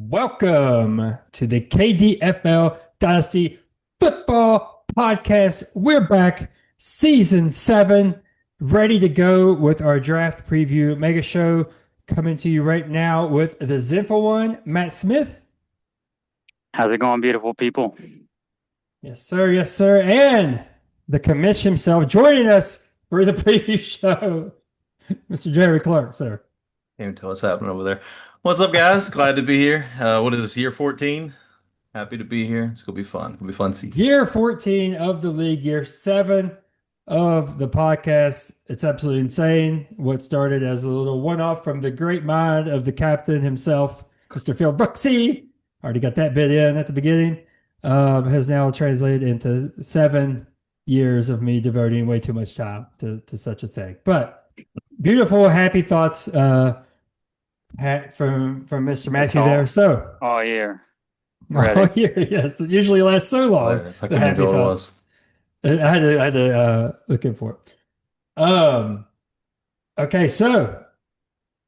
Welcome to the KDFL Dynasty Football Podcast. We're back, season 7, ready to go with our draft preview mega show. Coming to you right now with the Zenful one, Matt Smith. How's it going, beautiful people? Yes, sir. Yes, sir. And the commish himself joining us for the preview show, Mr. Jerry Clark, sir. Can't even tell what's happening over there. What's up, guys? Glad to be here. What is this, year 14? Happy to be here. It's going to be fun. It's going to be fun season. Year 14 of the league, year 7 of the podcast. It's absolutely insane. What started as a little one-off from the great mind of the captain himself, Mr. Phil Brooksy. Already got that bit in at the beginning. Has now translated into 7 years of me devoting way too much time to such a thing. But beautiful, happy thoughts from Mr. Matthew there. So all year. All year, yes. It usually lasts so long. I can't remember what it was. I had to look in for it. Okay, so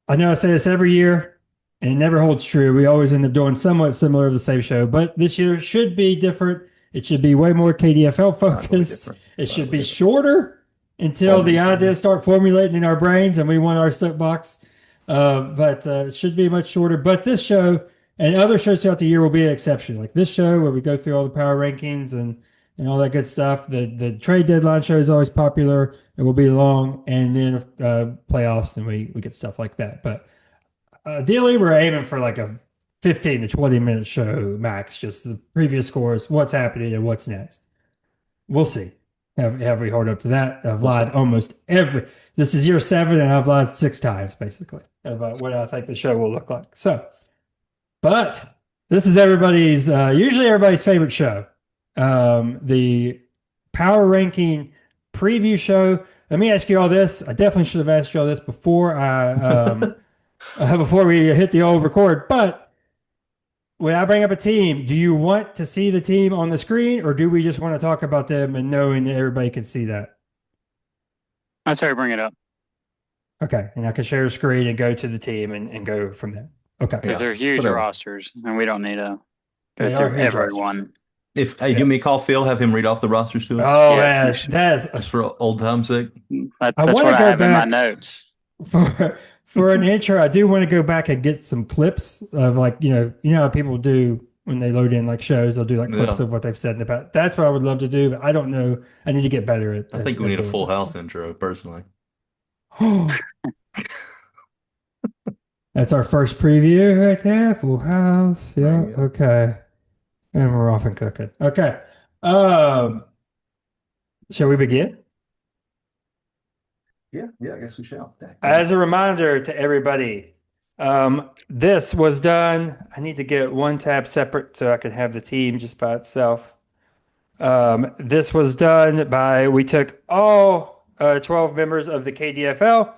I know I say this every year, and it never holds true. We always end up doing somewhat similar of the same show, but this year should be different. It should be way more KDFL focused. It should be shorter until the ideas start formulating in our brains and we want our soapbox. But it should be much shorter. But this show and other shows throughout the year will be an exception. Like this show where we go through all the power rankings and all that good stuff. The trade deadline show is always popular. It will be long. And then playoffs and we get stuff like that. But ideally, we're aiming for like a 15 to 20 minute show max. Just the previous scores, what's happening and what's next. We'll see. Have we held up to that? I've lied almost this is year 7 and I've lied 6 times basically about what I think the show will look like. So, but this is usually everybody's favorite show. The power ranking preview show. Let me ask you all this. I definitely should have asked you all this before before we hit the old record, but when I bring up a team, do you want to see the team on the screen or do we just want to talk about them and knowing that everybody can see that? I say bring it up. Okay. And I can share a screen and go to the team and go from there. Okay. Because they're huge rosters and we don't need to go through everyone. If you may call Phil, have him read off the rosters to us. Oh, yeah, that's just for old time's sake. That's what I have in my notes. For an intro, I do want to go back and get some clips of like, you know how people do when they load in like shows, they'll do like clips of what they've said in the past. That's what I would love to do, but I don't know. I need to get better at I think we need a full house intro, personally. That's our first preview right there. Full house. Yeah. Okay. And we're off and cooking. Okay. Shall we begin? Yeah, I guess we shall. As a reminder to everybody, this was done. I need to get one tab separate so I can have the team just by itself. This was done we took all 12 members of the KDFL,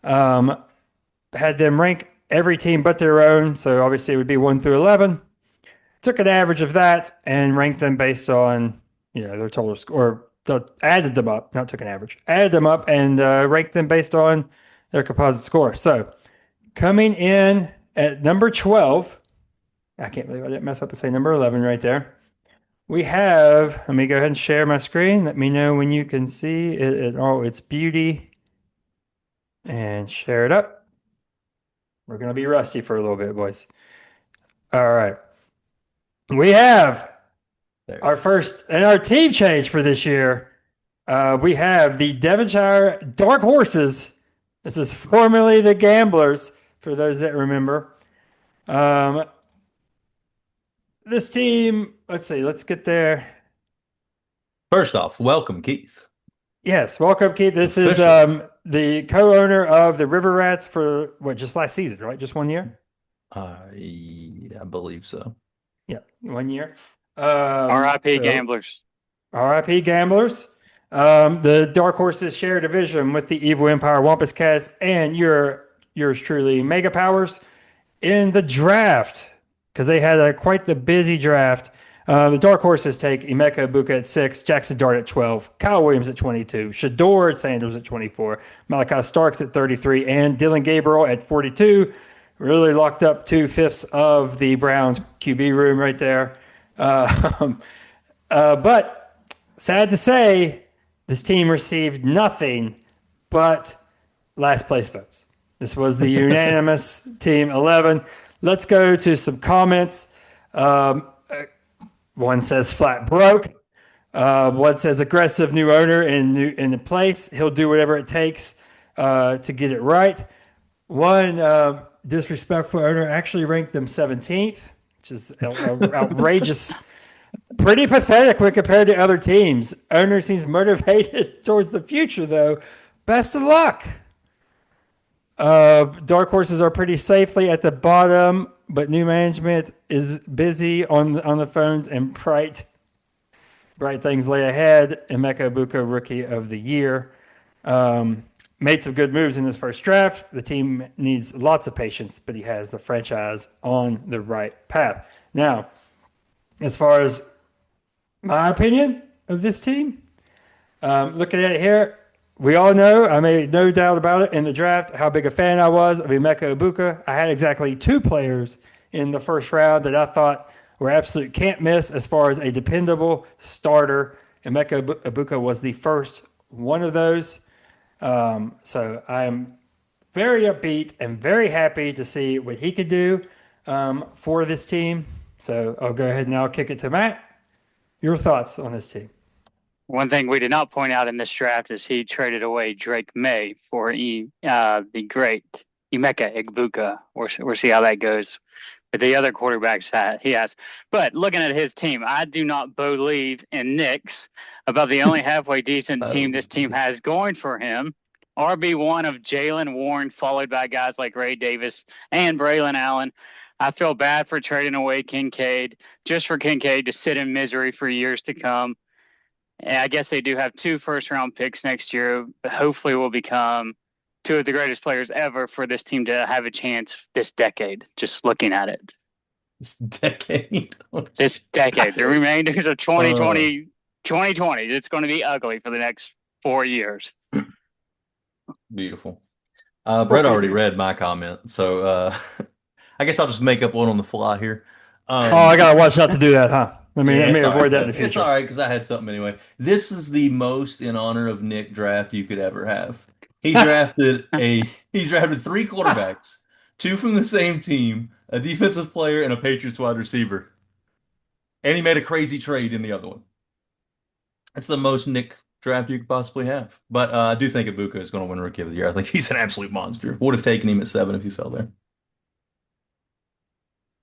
had them rank every team but their own. So obviously it would be 1 through 11. Took an average of that and ranked them based on their total score. Added them up, not took an average. Added them up and ranked them based on their composite score. So coming in at number 12, I can't believe I didn't mess up and say number 11 right there. We have, let me go ahead and share my screen. Let me know when you can see it in all its beauty and share it up. We're going to be rusty for a little bit, boys. All right. We have our first and our team change for this year. We have the Devonshire Dark Horses. This is formerly the Gamblers, for those that remember. This team, let's get there. First off, welcome, Keith. Yes, welcome, Keith. This is the co-owner of the River Rats for just last season, right? Just 1 year? I believe so. Yeah, 1 year. RIP Gamblers. RIP Gamblers. The Dark Horses share a division with the Evil Empire Wampus Cats and yours truly, Mega Powers, in the draft because they had quite the busy draft. The Dark Horses take Emeka Ibuka at 6, Jackson Dart at 12, Kyle Williams at 22, Shador Sanders at 24, Malachi Starks at 33, and Dylan Gabriel at 42. really locked up 2/5 of the Browns QB room right there. Uh, but sad to say, this team received nothing but last place votes. This was the unanimous Team 11. Let's go to some comments. One says flat broke. One says aggressive new owner in the place. He'll do whatever it takes to get it right. One disrespectful owner actually ranked them 17th, which is outrageous. Pretty pathetic when compared to other teams. Owner seems motivated towards the future, though. Best of luck. Dark horses are pretty safely at the bottom, but new management is busy on the phones and bright things lay ahead. Emeka Egbuka, rookie of the year. Made some good moves in his first draft. The team needs lots of patience, but he has the franchise on the right path. Now, as far as my opinion of this team, looking at it here, we all know, I made no doubt about it in the draft, how big a fan I was of Emeka Egbuka. I had exactly 2 players in the first round that I thought were absolute can't miss as far as a dependable starter. Emeka Egbuka was the first one of those. So I am very upbeat and very happy to see what he could do for this team. So I'll go ahead and I'll kick it to Matt. Your thoughts on this team? One thing we did not point out in this draft is he traded away Drake May for the great Emeka Egbuka. We'll see how that goes with the other quarterbacks that he has. But looking at his team, I do not believe in Nick's about the only halfway decent team this team has going for him. RB1 of Jalen Warren, followed by guys like Ray Davis and Braylon Allen. I feel bad for trading away Kincaid, just for Kincaid to sit in misery for years to come. And I guess they do have 2 first-round picks next year, but hopefully will become 2 of the greatest players ever for this team to have a chance this decade, just looking at it. This decade. This decade. The remainders of 2020, 2020. It's going to be ugly for the next 4 years. Beautiful. Brett already read my comment, so I guess I'll just make up one on the fly here. I gotta watch not to do that, huh? Let me avoid that in the future. It's all right because I had something anyway. This is the most in honor of Nick draft you could ever have. He drafted 3 quarterbacks, 2 from the same team, a defensive player, and a Patriots wide receiver. And he made a crazy trade in the other one. That's the most Nick draft you could possibly have. But I do think Egbuka is going to win Rookie of the Year. I think he's an absolute monster. Would have taken him at 7 if he fell there.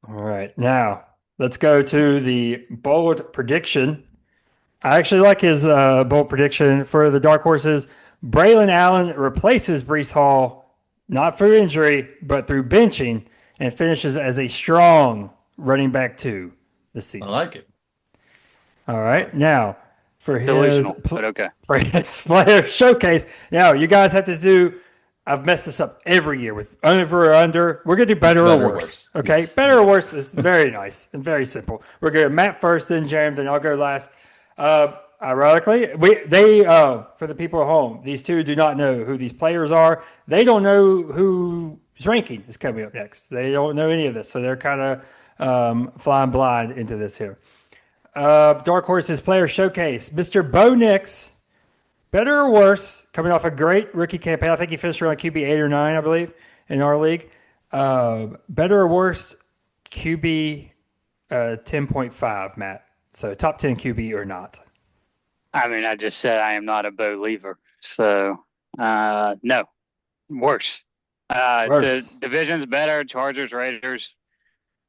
All right. Now, let's go to the bold prediction. I actually like his bold prediction for the dark horses. Braylon Allen replaces Breece Hall, not through injury, but through benching, and finishes as a strong running back 2 this season. I like it. All right. Now, for for his player showcase, now you guys have to do. I've messed this up every year with over or under. We're going to do better or worse. Okay? Yes. Better or worse is very nice and very simple. We're going to Matt first, then Jeremy, then I'll go last. Ironically, for the people at home, these 2 do not know who these players are. They don't know whose ranking is coming up next. They don't know any of this, so they're kind of flying blind into this here. Dark Horse's player showcase, Mr. Bo Nix. Better or worse, coming off a great rookie campaign. I think he finished around QB 8 or 9, I believe, in our league. Better or worse, QB 10.5, Matt. So top 10 QB or not? I mean, I just said I am not a believer. So, no. Worse. The division's better. Chargers, Raiders,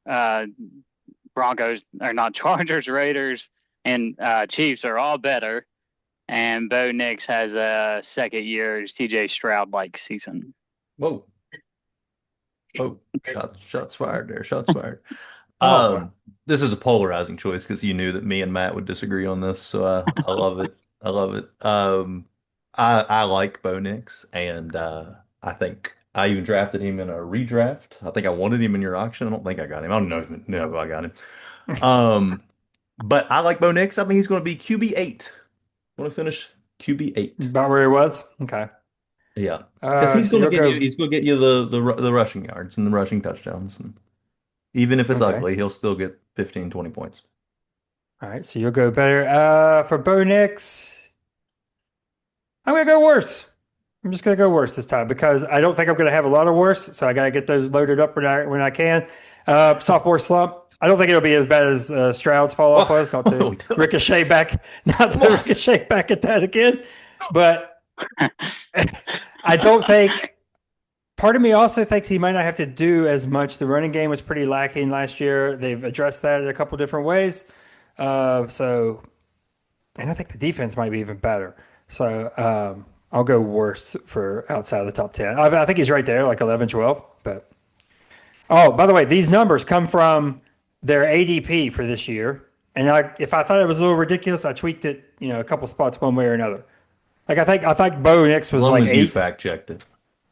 Broncos are not Chargers, Raiders, and Chiefs are all better. And Bo Nix has a second year CJ Stroud-like season. Whoa. Oh, shots fired there. Shots fired. This is a polarizing choice because you knew that me and Matt would disagree on this. So I love it. I love it. I like Bo Nix, and I think I even drafted him in a redraft. I think I wanted him in your auction. I don't think I got him. I don't know if I got him. But I like Bo Nix. I think he's going to be QB 8. Want to finish QB 8. About where he was? Okay. Yeah, because he's So going to you'll get you. go He's going to get you the rushing yards and the rushing touchdowns. And even if it's okay. ugly, he'll still get 15, 20 points. All right, so you'll go better. For Bo Nix, I'm gonna go worse. I'm just gonna go worse this time because I don't think I'm gonna have a lot of worse. So I gotta get those loaded up when I can. Sophomore slump. I don't think it'll be as bad as Stroud's fall off was. Not to ricochet back, not to ricochet back at that again. But I don't think. Part of me also thinks he might not have to do as much. The running game was pretty lacking last year. They've addressed that in a couple different ways. So and I think the defense might be even better. So I'll go worse for outside of the top 10. I think he's right there, like 11, 12. But oh, by the way, these numbers come from their ADP for this year. And if I thought it was a little ridiculous, I tweaked it, a couple spots one way or another. Like I think Bo Nix As was long like as you 8. fact checked it.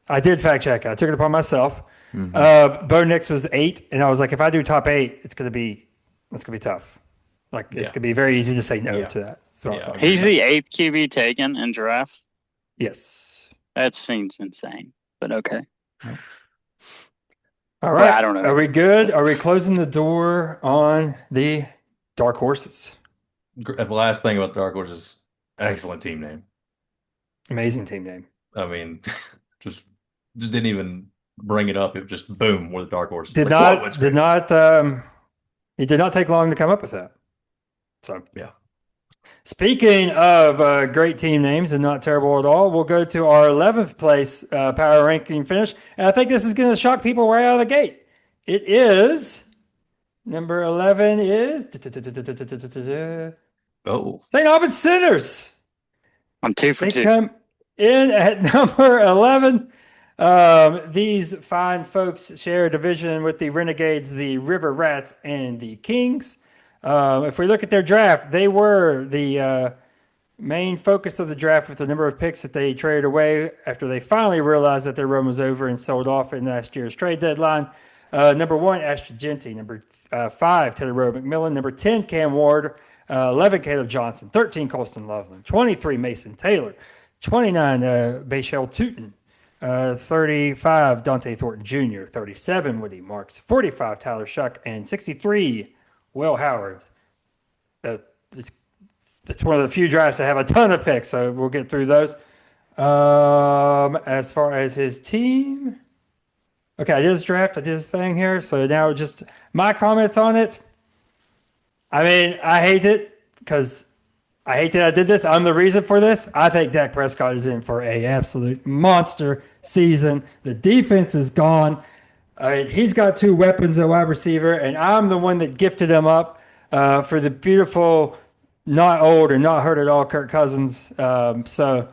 I did fact check. I took it upon myself. Hmm. Bo Nix was 8, and I was like, if I do top 8, it's gonna be tough. Like it's Yeah. gonna be very easy to say no Yeah. to that. So I Yeah. thought. He's Agreed. the eighth QB taken in drafts. Yes. That seems insane, but okay. All Well, right. I don't know. Are we good? Are we closing the door on the dark horses? The last thing about the Dark Horse is excellent team name. Amazing team name. I mean, just just didn't even bring it up. It just boom, we're the Dark Horses. Did Like, whoa, not it's did great. not it did not take long to come up with that. So Yeah. speaking of great team names and not terrible at all, we'll go to our 11th place power ranking finish. And I think this is going to shock people right out of the gate. It is number 11 is Oh, St. Albans Sinners. I'm 2 for They 2. come in at number 11. These fine folks share a division with the Renegades, the River Rats, and the Kings. If we look at their draft, they were the main focus of the draft with the number of picks that they traded away after they finally realized that their run was over and sold off in last year's trade deadline. Number 1, Ashton Genty. Number 5, Taylor Rowe McMillan. Number 10, Cam Ward. 11, Caleb Johnson. 13, Colston Loveland. 23, Mason Taylor. 29, Bayshell Tootin. 35, Dante Thornton Jr. 37, Woody Marks. 45, Tyler Shuck. And 63, Will Howard. It's one of the few drafts that have a ton of picks, so we'll get through those. As far as his team, okay, I did his draft, I did his thing here, so now just my comments on it. I mean, I hate it because I hate that I did this. I'm the reason for this. I think Dak Prescott is in for a absolute monster season. The defense is gone. He's got 2 weapons at wide receiver, and I'm the one that gifted him up for the beautiful, not old and not hurt at all Kirk Cousins. So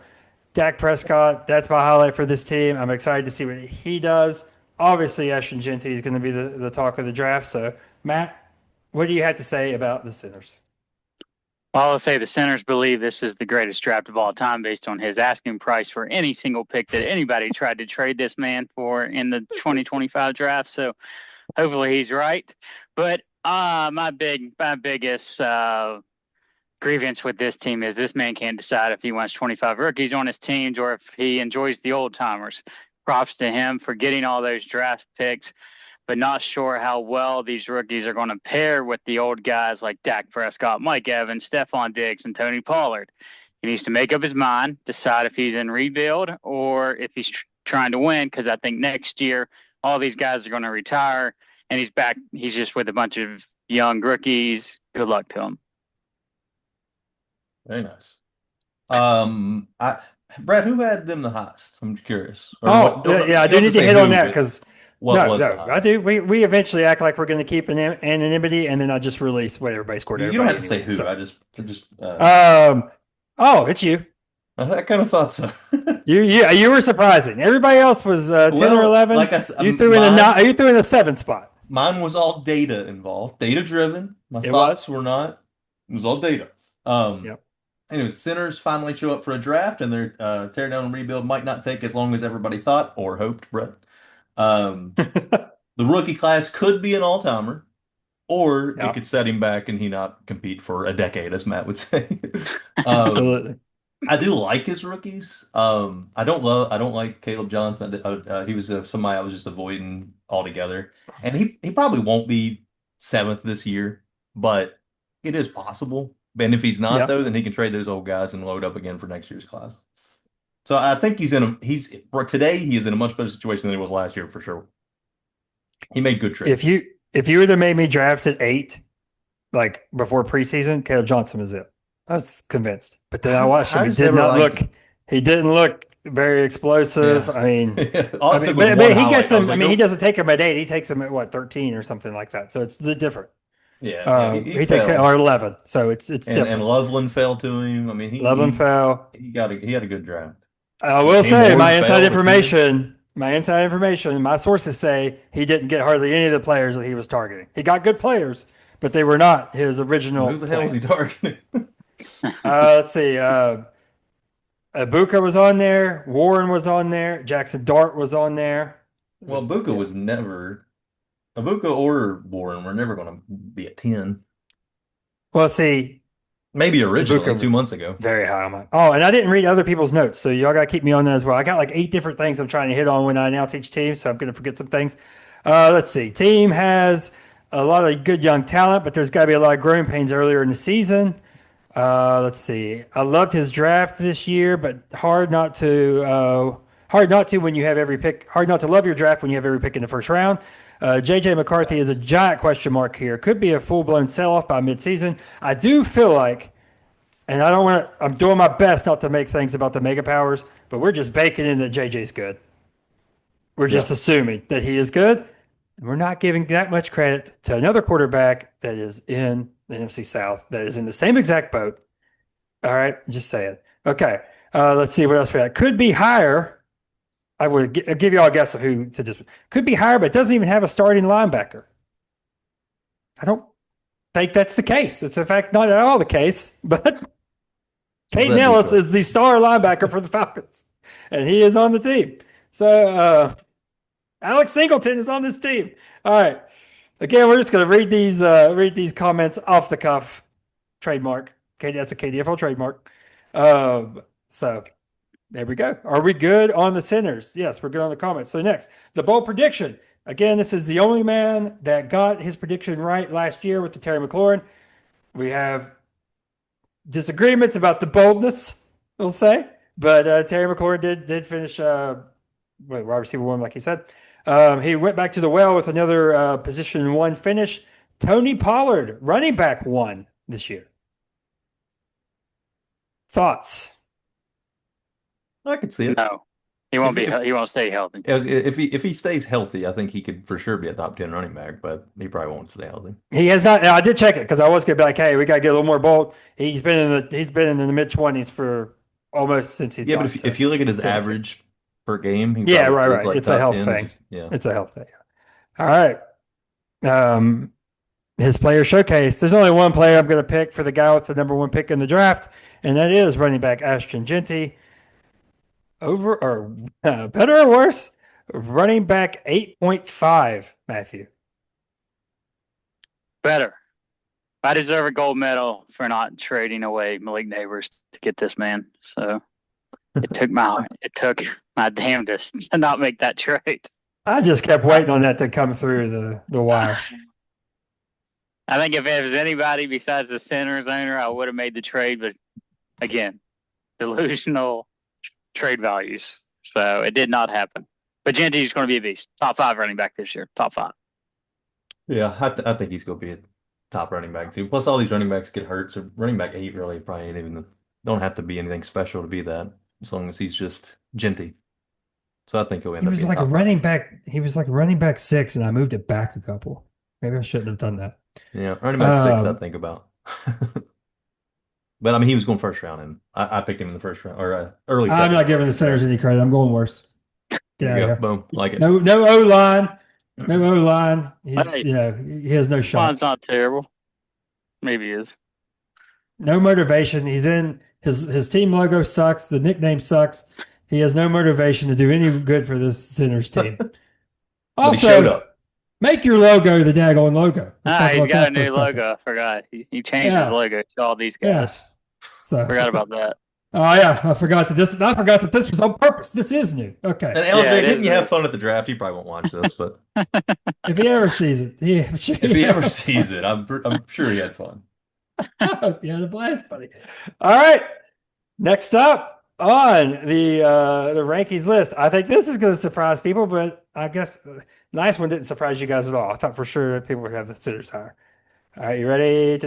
Dak Prescott, that's my highlight for this team. I'm excited to see what he does. Obviously, Ashton Genty is going to be the talk of the draft. So, Matt, what do you have to say about the Sinners? Well, I'll say the Senators believe this is the greatest draft of all time based on his asking price for any single pick that anybody tried to trade this man for in the 2025 draft. So hopefully he's right. But my biggest grievance with this team is this man can't decide if he wants 25 rookies on his teams or if he enjoys the old timers. Props to him for getting all those draft picks, but not sure how well these rookies are going to pair with the old guys like Dak Prescott, Mike Evans, Stephon Diggs, and Tony Pollard. He needs to make up his mind, decide if he's in rebuild or if he's trying to win, because I think next year all these guys are going to retire and he's back. He's just with a bunch of young rookies. Good luck to him. very nice. I Brad, who had them the highest? I'm curious. Or Oh, yeah, I do don't need have to to say hit on who, that but because what was the no, I highest? do. We eventually act like we're going to keep anonymity, and then I just release what everybody scored. You don't Everybody have to say anyway. who. So, I just it's you. I kind of thought so. You were surprising. Everybody else was 10 or Well, 11. like I said, You threw in a mine, you threw in a 7 spot. mine was all data involved, data driven. My It thoughts was. were not. It was all data. Um, Yep. Anyway, Sinners finally show up for a draft, and their tear down and rebuild might not take as long as everybody thought or hoped, Brett. Um, the rookie class could be an all-timer, or it Yeah, could set him back and he not compete for a decade, as Matt would say. Um, absolutely. I do like his rookies. I don't like Caleb Johnson. He was somebody I was just avoiding altogether, and he probably won't be seventh this year, but it is possible. And if he's not Yeah. though, then he can trade those old guys and load up again for next year's class. So I think he's for today he is in a much better situation than he was last year for sure. He made good trades. If you would have made me draft at 8, like before preseason, Caleb Johnson was it. I was convinced, but then I watched him. I just never liked him. He didn't look very explosive. Yeah. I mean, All it I mean, took was but one he highlight, gets and I him. was I like, mean, he nope. doesn't take him at 8. He takes him at what, 13 or something like that. So it's the different. Yeah, he He takes fell. or 11. So it's And different. Loveland fell to him. I mean, Loveland fell. he had a good draft. I will Cam say Ward fell to 10. my inside information, my sources say he didn't get hardly any of the players that he was targeting. He got good players, but they were not his original. Who the hell was he targeting? Let's see. Ibuka was on there. Warren was on there. Jackson Dart was on there. Well, Buka was never Ibuka or Warren were never going to be a 10. Well, see, Maybe originally Ibuka 2 was months ago. very high on mine. Oh, and I didn't read other people's notes, so y'all got to keep me on that as well. I got like 8 different things I'm trying to hit on when I announce each team, so I'm going to forget some things. Let's see. Team has a lot of good young talent, but there's got to be a lot of growing pains earlier in the season. Let's see. I loved his draft this year, but hard not to when you have every pick. Hard not to love your draft when you have every pick in the first round. JJ McCarthy is a giant question mark here. Could be a full blown sell off by midseason. I do feel like, and I don't want to. I'm doing my best not to make things about the mega powers, but we're just baking in that JJ's good. We're just assuming that he is good. And we're not giving that much credit to another quarterback that is in the NFC South, that is in the same exact boat. All right, just say it. Okay, let's see what else we got. Could be higher. I would give you all a guess of who to this. Could be higher, but doesn't even have a starting linebacker. I don't think that's the case. It's in fact not at all the case, but Peyton Ellis is the star linebacker for the Falcons, and he is on the team. So Alex Singleton is on this team. All right. Again, we're just going to read these comments off the cuff. Trademark. Okay, that's a KDFL trademark. So there we go. Are we good on the centers? Yes, we're good on the comments. So next, the bold prediction. Again, this is the only man that got his prediction right last year with the Terry McLaurin. We have disagreements about the boldness, we'll say, but Terry McLaurin did finish wide receiver 1, like he said. He went back to the well with another position 1 finish. Tony Pollard, running back 1 this year. Thoughts? I could see it. No, he won't he won't stay healthy. If he stays healthy, I think he could for sure be a top 10 running back, but he probably won't stay healthy. He has not. I did check it because I was going to be like, hey, we got to get a little more bold. He's been in the mid-20s for almost since he's but if you look at his average per game, right. like it's a health 10, thing. Yeah, it's a health thing. All right. His player showcase. There's only one player I'm going to pick for the guy with the number 1 pick in the draft, and that is running back Ashton Genty. Over or better or worse? Running back 8.5, Matthew. Better. I deserve a gold medal for not trading away Malik Neighbors to get this man. So it took my damnedest to not make that trade. I just kept waiting on that to come through the wire. I think if it was anybody besides the Senators owner, I would have made the trade. But again, delusional trade values. So it did not happen. But Genty's going to be a beast. Top 5 running back this year. Top 5. Yeah, I think he's going to be a top running back too. Plus, all these running backs get hurt, so running back 8 really probably ain't even don't have to be anything special to be that, as long as he's just Genty. So I think he'll end up. He was like a running back. He was like running back 6, and I moved it back a couple. Maybe I shouldn't have done that. Yeah, running back 6. I think about. But I mean, he was going first round, and I picked him in the first round or early. I'm not giving the Senators any credit. I'm going worse. Get out of here. Boom, like it. No O line. No O line. He has no shot. Line's not terrible. Maybe he is. No motivation. He's in his team logo sucks. The nickname sucks. He has no motivation to do any good for this Senators team. Also, he showed up. Make your logo the daggone logo. He's got a new logo. I forgot. He changed his logo to all these guys. Yeah. So forgot about that. Oh yeah, I forgot that this. I forgot that this was on purpose. This is new. Okay. And Yeah, LJ, it didn't is. you have fun at the draft? He probably won't watch this, but If he ever sees it, I'm sure if he he ever will. sees it, I'm sure he had fun. You had a blast, buddy. All right. Next up on the rankings list, I think this is going to surprise people, but I guess nice one didn't surprise you guys at all. I thought for sure that people would have the Sitters higher. All right, you ready? It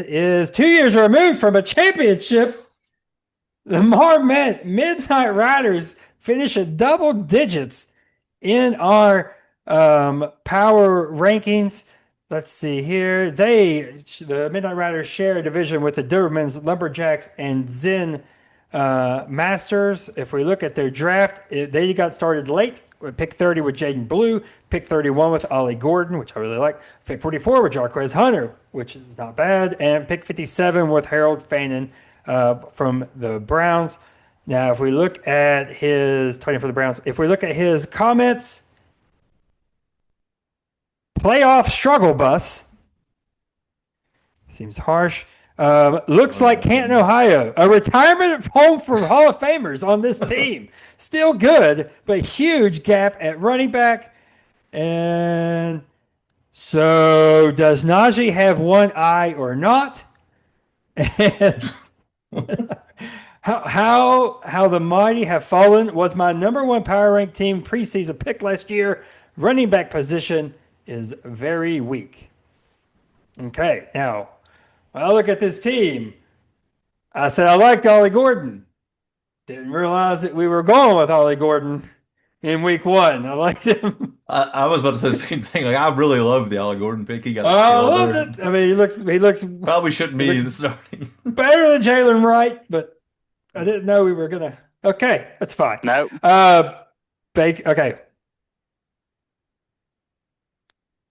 is 2 years removed from a championship. The Marmette Midnight Riders finish at double digits in our power rankings. Let's see here. The Midnight Riders, share a division with the Dobermans, Lumberjacks, and Zen Masters. If we look at their draft, they got started late. Pick 30 with Jaden Blue, pick 31 with Ollie Gordon, which I really like, pick 44 with Jarquez Hunter, which is not bad, and pick 57 with Harold Fanon from the Browns. Now, if we look at his 20 for the Browns, if we look at his comments, playoff struggle bus seems harsh. Looks like Canton, Ohio, a retirement home for Hall of Famers on this team. Still good, but huge gap at running back. And so, does Najee have one eye or not? And how the mighty have fallen was my number one power rank team preseason pick last year. Running back position is very weak. Okay, now when I look at this team, I said I liked Ollie Gordon. Didn't realize that we were going with Ollie Gordon in week one. I liked him. I was about to say the same thing. Like I really love the Alec Gordon pick. He got a I skill loved there. it. I mean, he looks Probably shouldn't be looks in the starting. better than Jalen Wright, but I didn't know we were gonna. Okay, that's fine. No. Okay.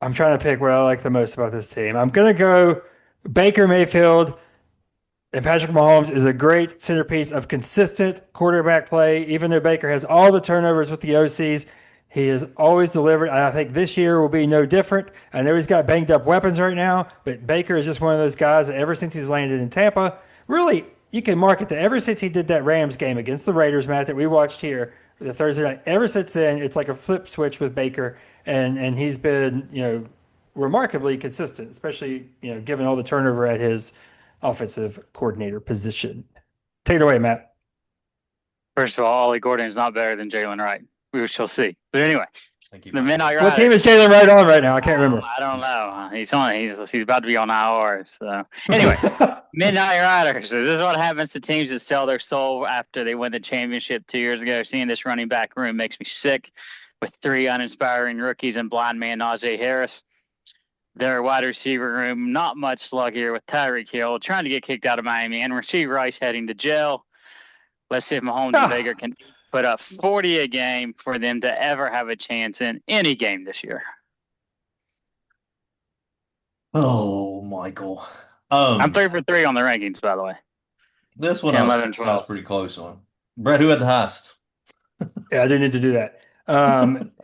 I'm trying to pick what I like the most about this team. I'm gonna go Baker Mayfield and Patrick Mahomes is a great centerpiece of consistent quarterback play. Even though Baker has all the turnovers with the OCs, he has always delivered. And I think this year will be no different. I know he's got banged up weapons right now, but Baker is just one of those guys that ever since he's landed in Tampa, really, you can mark it to ever since he did that Rams game against the Raiders, Matt, that we watched here the Thursday night. Ever since then, it's like a flip switch with Baker, and he's been remarkably consistent, especially given all the turnover at his offensive coordinator position. Take it away, Matt. First of all, Ollie Gordon is not better than Jalen Wright. We shall see. But anyway, Thank you. the Midnight What Riders. team is Jalen Wright on right now? I can't remember. I don't know. He's about to be on IR. So anyway, Midnight Riders. This is what happens to teams that sell their soul after they win the championship 2 years ago. Seeing this running back room makes me sick. With three uninspiring rookies and blind man Najee Harris. Their wide receiver room, not much sluggier with Tyreek Hill trying to get kicked out of Miami and Rashee Rice heading to jail. Let's see if Mahomes and Baker can put up 40 a game for them to ever have a chance in any game this year. Oh, Michael. I'm 3 for 3 on the rankings, by the way. This one 10, I was, 11, 12. I was pretty close on. Brett, who had the highest? Yeah, I didn't need to do that.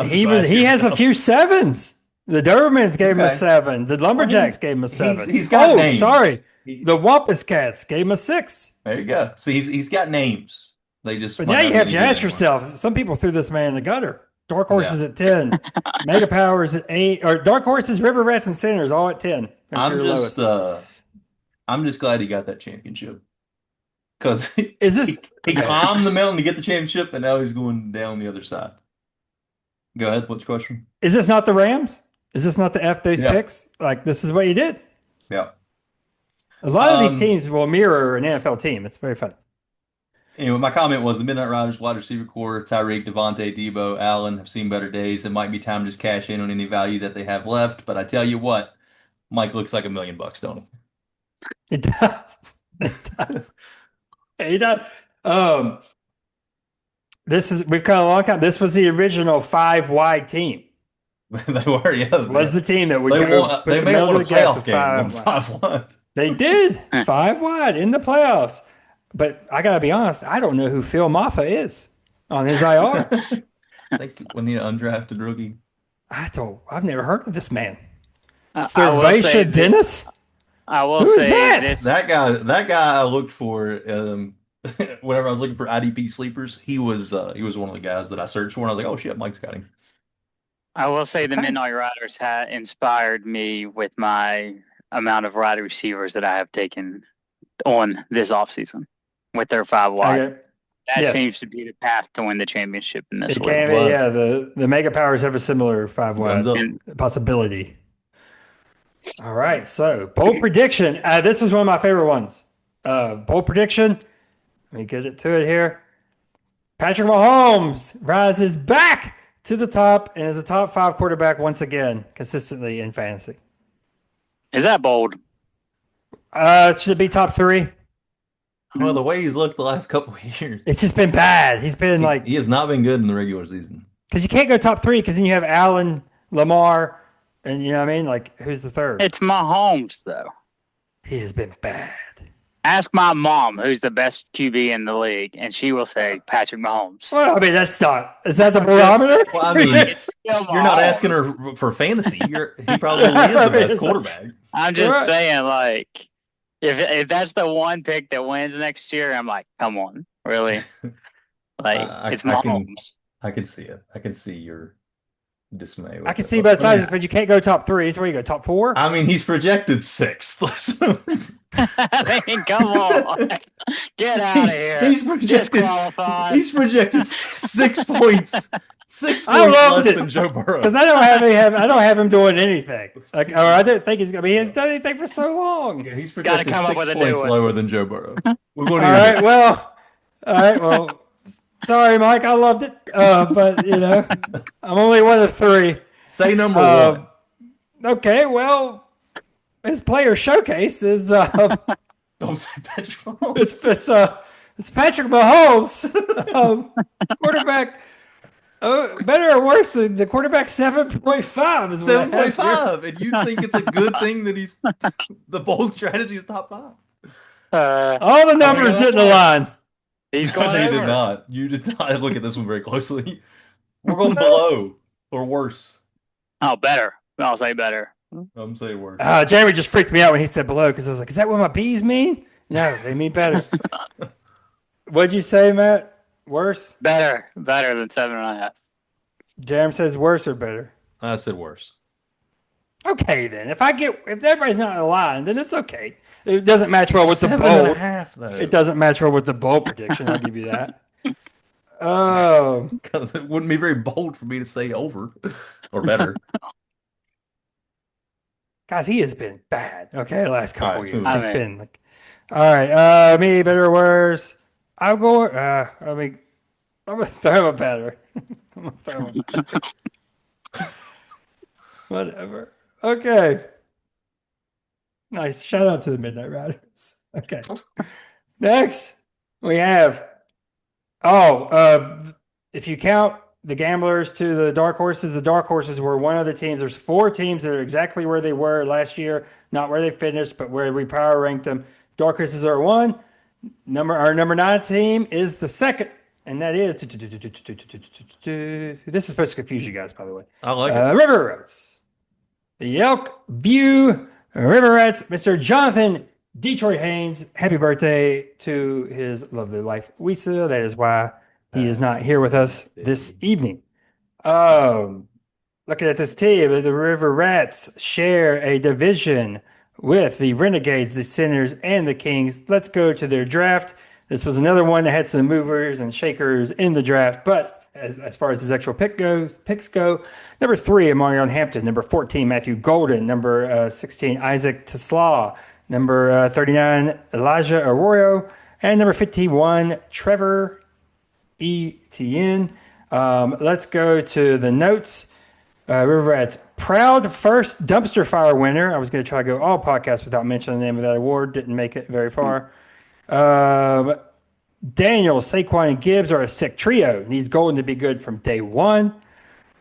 just He has a asking. few sevens. The Dobermans gave him a Okay. 7. The Lumberjacks gave him a 7. He's got names. Sorry. He- The Wampus Cats gave him a 6. There you go. So he's got names. They just But might now you not have be to any ask good yourself, some people threw this man in the gutter. Dark Horses Yeah. at 10. Mega Powers at 8. Or Dark Horses, River Rats, and Sinners all at 10. I'm just glad he got that championship. Because Is this he climbed the mountain to get the championship, and now he's going down the other side. Go ahead. What's your question? Is this not the Rams? Is this not the F those Yeah. picks? Like, this is what you did. Yeah. A lot of these teams will mirror an NFL team. It's very fun. Anyway, my comment was the Midnight Riders wide receiver core, Tyreek, Devontae, Debo, Allen have seen better days. It might be time to just cash in on any value that they have left. But I tell you what, Mike looks like $1 million, don't he? It does. It does. It does. We've come a long time. This was the original 5 wide team. They were, yeah. This was the team that would They go won, put they the may have metal won to a the gas playoff with game, won 5-1. They did 5 wide in the playoffs. But I gotta be honest, I don't know who Phil Maffa is on his IR. I think we need an undrafted rookie. I've never heard of this man. I will say Servatia that Dennis? I will Who is say that? this. That guy I looked for whenever I was looking for IDP sleepers, he was one of the guys that I searched for and I was like, oh shit, Mike's got him. I will say the Okay. Midnight Riders had inspired me with my amount of wide receivers that I have taken on this offseason with their five wide. Okay. That seems Yes. to be the path to win the championship in this It league. can be, What? yeah. The mega powers have a similar five Guns wide up. And possibility. All right. So bold prediction. This is one of my favorite ones. Bold prediction. Let me get it to it here. Patrick Mahomes rises back to the top and is a top 5 quarterback once again, consistently in fantasy. is that bold? Should it be top 3? Well, the way he's looked the last couple of years, It's just been bad. He's been like, he has not been good in the regular season. because you can't go top 3 because then you have Allen, Lamar, and you know what I mean? Like, who's the third? It's Mahomes, though. He has been bad. Ask my mom who's the best QB in the league, and she will say Patrick Mahomes. Well, I mean, that's not. Is that the I'm just- barometer? Well, I mean, It's still you're not Mahomes. asking her for fantasy. He probably is I the mean, best it's quarterback. I'm just Right. saying, like, if that's the one pick that wins next year, I'm like, come on, really? Like, it's I can Mahomes. I can see it. I can see your dismay. I can see both sides, but you can't go top 3. So where you go, top 4? I mean, he's projected sixth. I mean, come on, get out of here. He's projected. Disqualified. He's projected 6 points. 6 I points loved less it. than Joe Burrow. Because I don't have him doing anything. Like, or I don't think he's gonna be. He hasn't done anything for so long. Yeah, he's Gotta projected come up 6 with a new points one. lower than Joe Burrow. We're going All to right, well, sorry, Mike, I loved it, but you know, I'm only one of 3. say number one. Okay, well, his player showcase is Don't say Patrick Mahomes. it's Patrick Mahomes, quarterback. Better or worse than the quarterback 7.5 is what I have here. 7.5, and you think it's a good thing that he's the bold strategy is top 5? All the numbers didn't align. He's going No, you over. did not. You did not look at this one very closely. We're going below or worse. Oh, better. I'll say better. I'm saying worse. Jeremy just freaked me out when he said below because I was like, is that what my B's mean? No, they mean better. What'd you say, Matt? Worse? Better than 7.5. Jeremy says worse or better. I said worse. Okay, then. If everybody's not aligned, then it's okay. It doesn't match well with the 7.5, bold. though. It doesn't match well with the bold prediction. I'll give you that. Oh, Because it wouldn't be very bold for me to say over or better. guys, he has been bad. Okay, the last couple All right, years, smooth. he's I mean- been like, all right. Me better or worse? I'll go. I mean, I'm gonna throw him better. I'm gonna throw him. Whatever. Okay. Nice. Shout out to the Midnight Riders. Okay. Next, we have. If you count the gamblers to the dark horses were one of the teams. There's 4 teams that are exactly where they were last year, not where they finished, but where we power ranked them. Dark horses are 1. Our number 9 team is the 2nd, and that is. This is supposed to confuse you guys, by the way. I like it. River Rats. The Elk View River Rats, Mr. Jonathan Detroit Haynes. Happy birthday to his lovely wife, Wisa. That is why he is not here with us this evening. Looking at this team, the River Rats share a division with the Renegades, the Sinners, and the Kings. Let's go to their draft. This was another one that had some movers and shakers in the draft, but as far as his actual picks go, number 3, Amarion Hampton. Number 14, Matthew Golden. Number 16, Isaac Tesla. Number 39, Elijah Arroyo. And number 51, Trevor Etienne. Let's go to the notes. River Rats, proud first dumpster fire winner. I was going to try to go all podcasts without mentioning the name of that award. Didn't make it very far. Daniel, Saquon, and Gibbs are a sick trio. Needs Golden to be good from day 1.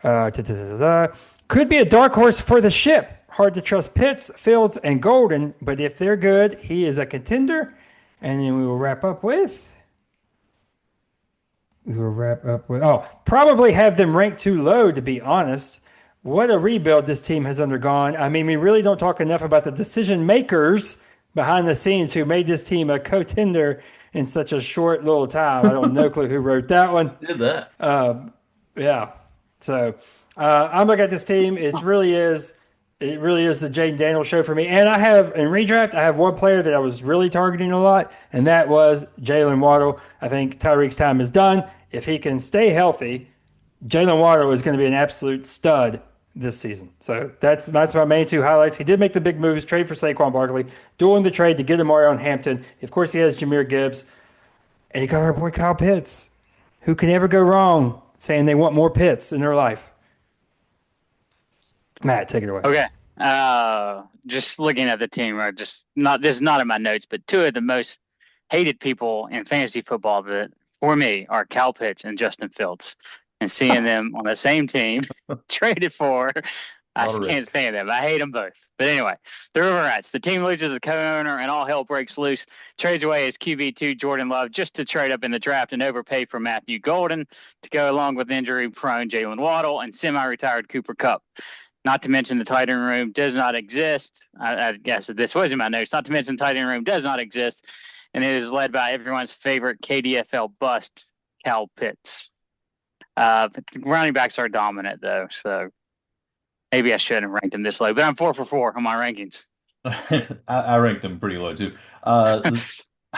Could be a dark horse for the ship. Hard to trust Pitts, Fields, and Golden, but if they're good, he is a contender. And then we will wrap up with. Probably have them ranked too low, to be honest. what a rebuild this team has undergone. I mean, we really don't talk enough about the decision makers behind the scenes who made this team a contender in such a short little time. I don't no clue who wrote that one. Did that. Yeah. So I'm looking at this team. It really is the Jaden Daniels show for me. And I have in redraft, I have one player that I was really targeting a lot, and that was Jalen Waddle. I think Tyreek's time is done. If he can stay healthy, Jalen Waddle is going to be an absolute stud this season. So that's my main two highlights. He did make the big moves, trade for Saquon Barkley, doing the trade to get Amari on Hampton. Of course, he has Jahmyr Gibbs, and he got our boy Kyle Pitts. Who can ever go wrong saying they want more Pitts in their life? Matt, take it away. Okay. Just looking at the team, right? Just not this is not in my notes, but two of the most hated people in fantasy football that for me are Cal Pitts and Justin Fields. And seeing them on the same team traded for, I Lot of just can't risk. stand them. I hate them both. But anyway, the River Rats. The team loses a co-owner and all hell breaks loose. Trades away his QB2 Jordan Love just to trade up in the draft and overpay for Matthew Golden to go along with injury-prone Jalen Waddle and semi-retired Cooper Kupp. Not to mention the tight end room does not exist. I guess this was in my notes. Not to mention the tight end room does not exist, and it is led by everyone's favorite KDFL bust, Cal Pitts. But the running backs are dominant though, so maybe I shouldn't have ranked him this low. But I'm 4 for 4 on my rankings. I ranked them pretty low too.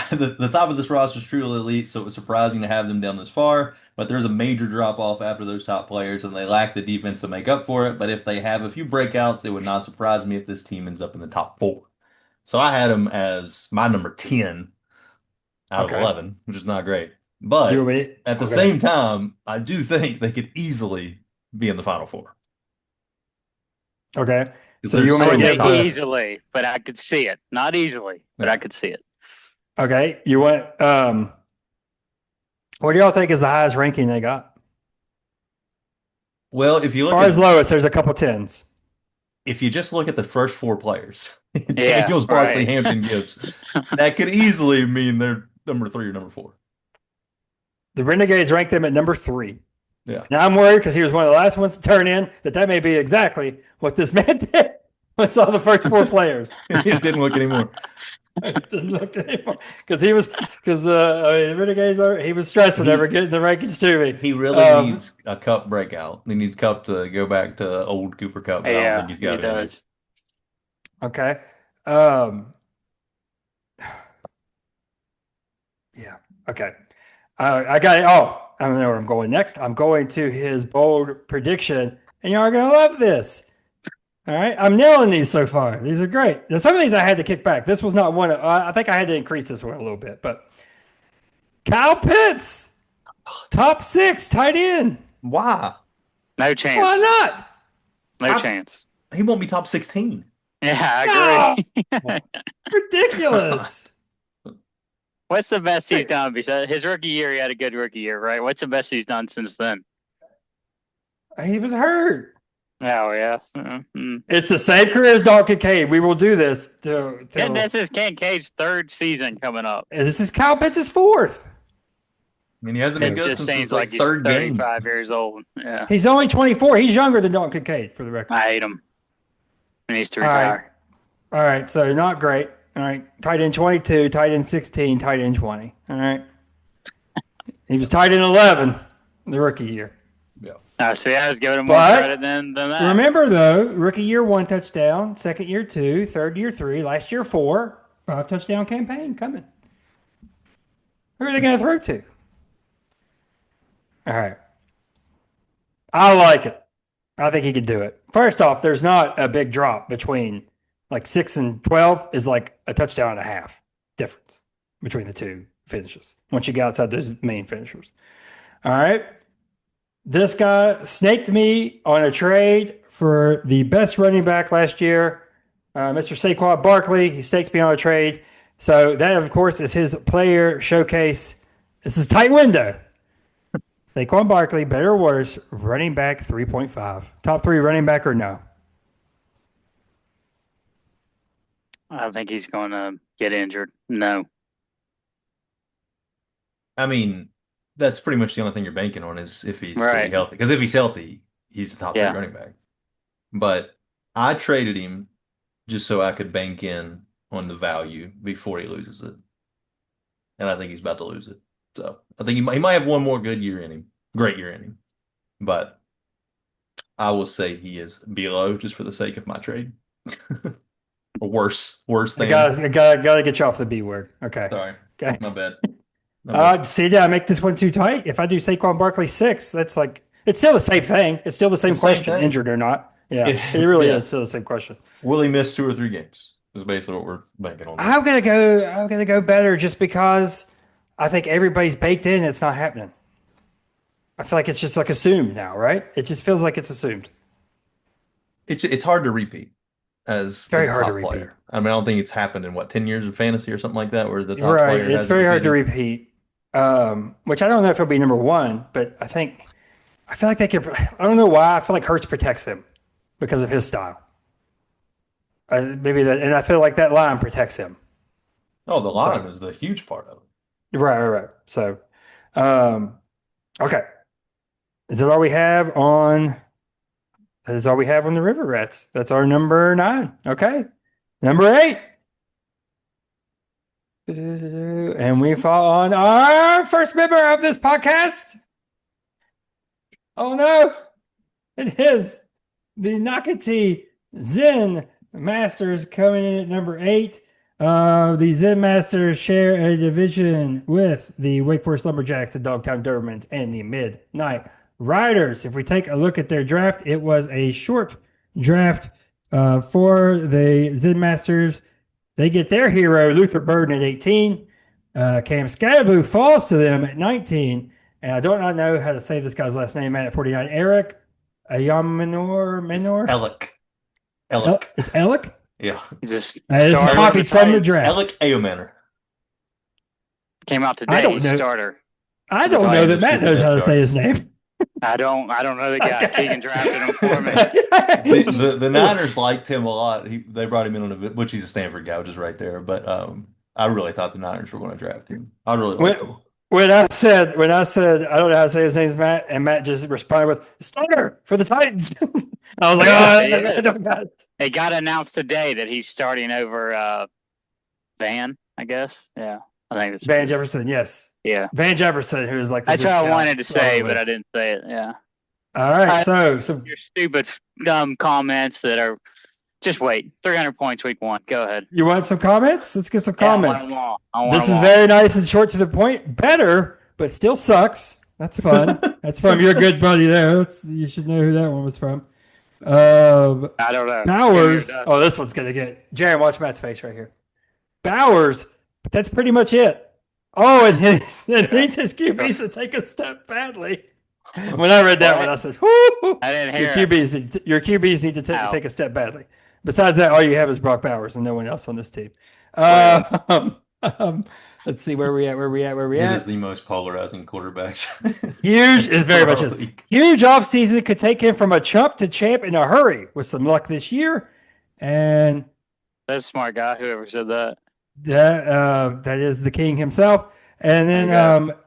The top of this roster is truly elite, so it was surprising to have them down this far. But there's a major drop off after those top players, and they lack the defense to make up for it. But if they have a few breakouts, it would not surprise me if this team ends up in the top four. So I had them as my number 10 out of Okay. 11, which is not great. You But want me? at the Okay. same time, I do think they could easily be in the final four. Okay. Because So you there's want I me to so wouldn't give say many. the easily, but I could see it. Not easily, but I Yeah. could see it. okay. You want what do y'all think is the highest ranking they got? Well, if you look Or as at lowest, there's a couple tens. if you just look at the first four players, Yeah, Daniels, Barkley, right. Hampton, Gibbs, that could easily mean they're number 3 or number 4. The Renegades ranked them at number 3. Yeah. Now I'm worried because he was one of the last ones to turn in that may be exactly what this man did. I saw the first 4 players. It didn't look anymore. It didn't look anymore because Renegades he was stressing over getting the rankings to me. He really needs a Cup breakout. He needs Cup to go back to old Cooper Cup, but I don't Yeah, think he's he got it in him. does. Okay. Yeah. Okay. I got it. Oh, I don't know where I'm going next. I'm going to his bold prediction, and y'all are going to love this. All right. I'm nailing these so far. These are great. Now, some of these I had to kick back. This was not one. I think I had to increase this one a little bit, but Kyle Pitts, top 6 tight end. Why? No chance. Why not? No chance. He won't be top 16. Yeah, I agree. Ridiculous. What's the best he's done? Besides his rookie year, he had a good rookie year, right? What's the best he's done since then? He was hurt. Oh yeah. Mm-hmm. It's the same career as Dalton Kincaid. We will do this. And this is Ken Cage's 3rd season coming up. This is Kyle Pitts' 4th. I mean, he hasn't been It good just since seems his like he's third game. 35 years old. Yeah, He's only 24. He's younger than Dalton Kincaid, for the record. I hate him. He needs to All right. retire. All right, so not great. All right, tight end 22, tight end 16, tight end 20. All right. He was tight end 11 the rookie year. See, I was giving him more But credit than that. remember, though, rookie year 1 touchdown, second year 2, third year 3, last year 4, 5 touchdown campaign coming. Who are they going to throw to? All right. I like it. I think he can do it. First off, there's not a big drop between like 6 and 12 is like a touchdown and a half difference between the two finishes once you get outside those main finishers. All right. This guy snaked me on a trade for the best running back last year, Mr. Saquon Barkley. He staked me on a trade. So that, of course, is his player showcase. This is a tight window. Saquon Barkley, better or worse, running back 3.5. Top 3 running back or no? I think he's going to get injured. No. I mean, that's pretty much the only thing you're banking on is if he's Right. fully healthy. Because if he's healthy, he's the top 3 Yeah. running back. but I traded him just so I could bank in on the value before he loses it. And I think he's about to lose it. So I think he might have one more good year in him, great year in him. But I will say he is below just for the sake of my trade. Or worse I than. gotta get you off the B word. Okay. Sorry, Okay. my bad. My bad. See, did I make this one too tight? If I do Saquon Barkley 6, that's like it's still the same thing. It's still the same It's the same question, thing. injured or not. Yeah, it really Yeah. is still the same question. Will he miss 2 or 3 games? Is basically what we're banking on. I'm gonna go better just because I think everybody's baked in. It's not happening. I feel like it's just like assumed now, right? It just feels like it's assumed. It's hard to repeat as Very the hard to top repeat. player. I mean, I don't think it's happened in 10 years of fantasy or something like that, where the top Right. player It's hasn't very hard to repeated. repeat. Which I don't know if it'll be number one, but I feel like they could. I don't know why. I feel like Hurts protects him because of his style. Maybe that, and I feel like that line protects him. Oh, the line So is the huge part of right. So, um, okay. Is that all we have on? That is all we have on the River Rats. That's our number 9. Okay, number 8. And we fall on our first member of this podcast. Oh no, it is the Nakati Zen Masters coming in at number 8. The Zen Masters share a division with the Wake Forest Lumberjacks, the Dogtown Dobermans, and the Midnight Riders. If we take a look at their draft, it was a short draft for the Zen Masters. They get their hero, Luther Burden, at 18. Cam Scadaboo falls to them at 19. And I don't know how to say this guy's last name at 49. Eric Ayamanor it. It's Menor? Alec. Alec. It's Alec? Yeah. Just This is starter copied for the from the Titans. draft. Alec Aomanor. Came out I today. don't He's know. starter. I The don't know Titans that are Matt stupid knows how to depth say charts. his name. I don't know the guy. Okay. Keegan drafted him for me. The Niners liked him a lot. They brought him in on which he's a Stanford guy, which is right there. But I really thought the Niners were going to draft him. I really liked him. When I said I don't know how to say his name is Matt, and Matt just responded with starter for the Titans. I was like, Yeah, oh, he I is. don't got it. It got announced today that he's starting over Van, I guess. Yeah, I think it's Van Jefferson, yes. Yeah, Van Jefferson, who is like the that's what I discount wanted to say, for but I Wentz. didn't say it. Yeah, All right, so your stupid, dumb comments that are just wait. 300 points week 1. Go ahead. you want some comments? Let's get some Yeah, comments. I want them all. This is very nice and short to the point. Better, but still sucks. That's fun. That's from your good buddy there. You should know who that one was from. I don't know. Bowers. Give me your Oh, this one's gonna get Jaron. Watch Matt's face right here. Bowers. But that's pretty much it. Oh, and it needs his QBs to take a step badly. When I read that What? one, I said, "Whoo!" I didn't Your hear it. QBs need to Ow. take a step badly. Besides that, all you have is Brock Bowers and no one else on this team. Let's see where we at. It is the most polarizing quarterbacks. Huge is very much for is. our league. Huge offseason could take him from a chump to champ in a hurry with some luck this year. And That's a smart guy. Whoever said that. that is the king himself. And then Okay.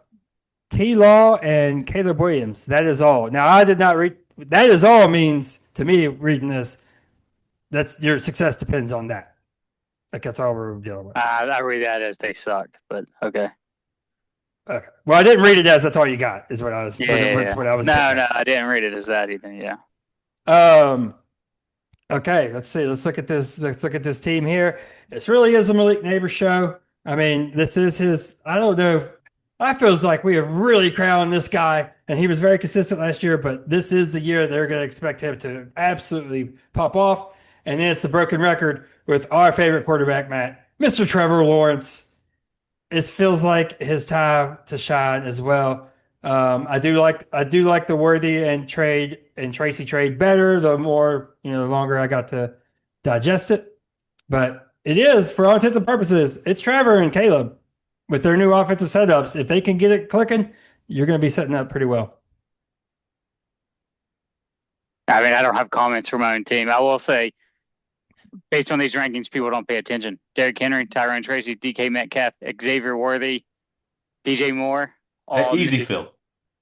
T Law and Caleb Williams. That is all. Now I did not read that is all means to me reading this. That's your success depends on that. Like that's all we're dealing with. I read that as they sucked, but okay. Okay. Well, I didn't read it as that's all you got. Is what I was. Yeah. That's what I was. No, getting no, I didn't read it as that either. Yeah. at. Okay, let's see. Let's look at this. Let's look at this team here. This really is a Malik Neighbor show. I mean, this is his. I don't know. I feels like we have really crowned this guy, and he was very consistent last year. But this is the year they're going to expect him to absolutely pop off. And then it's the broken record with our favorite quarterback, Matt, Mr. Trevor Lawrence. It feels like his time to shine as well. I do like the Worthy and Tracy trade better. The more the longer I got to digest it, but it is for all intents and purposes. It's Trevor and Caleb with their new offensive setups. If they can get it clicking, you're going to be setting up pretty well. I mean, I don't have comments for my own team. I will say, based on these rankings, people don't pay attention. Derrick Henry, Tyrone Tracy, DK Metcalf, Xavier Worthy, DJ Moore, all Easy new. fill.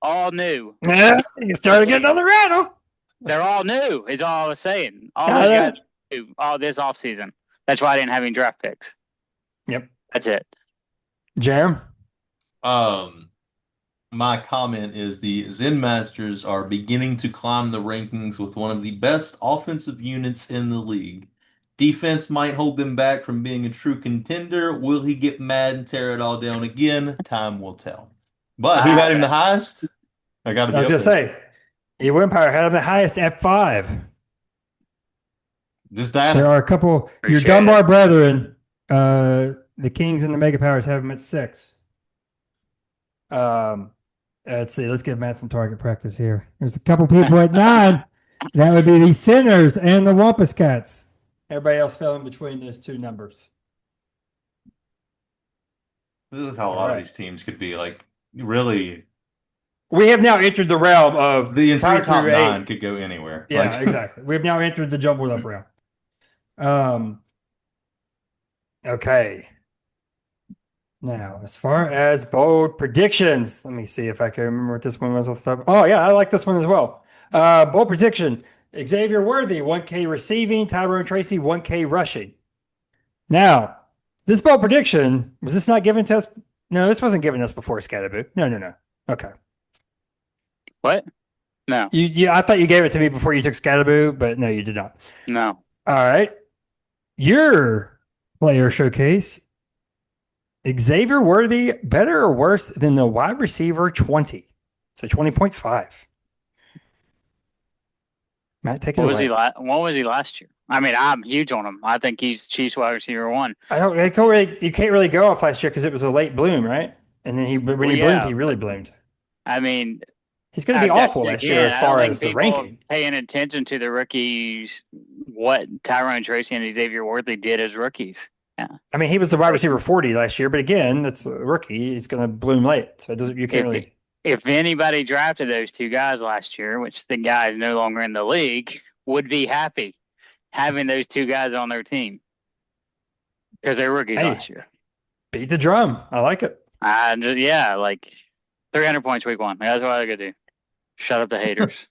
All new. Yeah, you started getting on the rattle. They're all new. Is all I was saying. All Got those guys it. new all this offseason. That's why I didn't have any draft picks. Yep. That's it. Jerem? Um, my comment is the Zen Masters are beginning to climb the rankings with one of the best offensive units in the league. Defense might hold them back from being a true contender. Will he get mad and tear it all down again? Time will tell. But I who had have him the it. highest? I got to I be was up gonna there. say, Evo Empire had him the highest at 5. Just There that. are a couple. Your Appreciate Dunbar it. brethren, the Kings and the Mega Powers have him at 6. Um, let's see. Let's give Matt some target practice here. There's a couple people at 9. That would be the Sinners and the Wampus Cats. Everybody else fell in between those two numbers. This is how a All lot of right. these teams could be. Like, really, We have now entered the realm of the entire 3 top through 9 8. could go anywhere. Yeah, Like, exactly. We have now entered the jumbled up realm. Okay. Now, as far as bold predictions, let me see if I can remember what this one was off the top. Oh, yeah, I like this one as well. Bold prediction: Xavier Worthy, 1K receiving, Tyrone Tracy, 1K rushing. Now, this bold prediction, was this not given to us? No, this wasn't given to us before Scatterboo. No. Okay. What? No. I thought you gave it to me before you took Scatterboo, but no, you did not. No. All right. Your player showcase: Xavier Worthy, better or worse than the wide receiver 20? So 20.5. Matt, take it What was away. what was he last year? I mean, I'm huge on him. I think he's Chiefs wide receiver 1. You can't really go off last year because it was a late bloom, right? And then when he bloomed, Yeah, he really but bloomed. I mean, He's going to be awful last year again, as I don't far think as the people are ranking. paying attention to the rookies, what Tyrone Tracy and Xavier Worthy did as rookies. Yeah. I mean, he was the wide receiver 40 last year, but again, that's a rookie. He's going to bloom late. So it doesn't, you can't really. If anybody drafted those two guys last year, which the guy is no longer in the league, would be happy having those two guys on their team because they're rookies last year. Beat the drum. I like it. Like 300 points week 1. That's what I gotta do. Shut up the haters.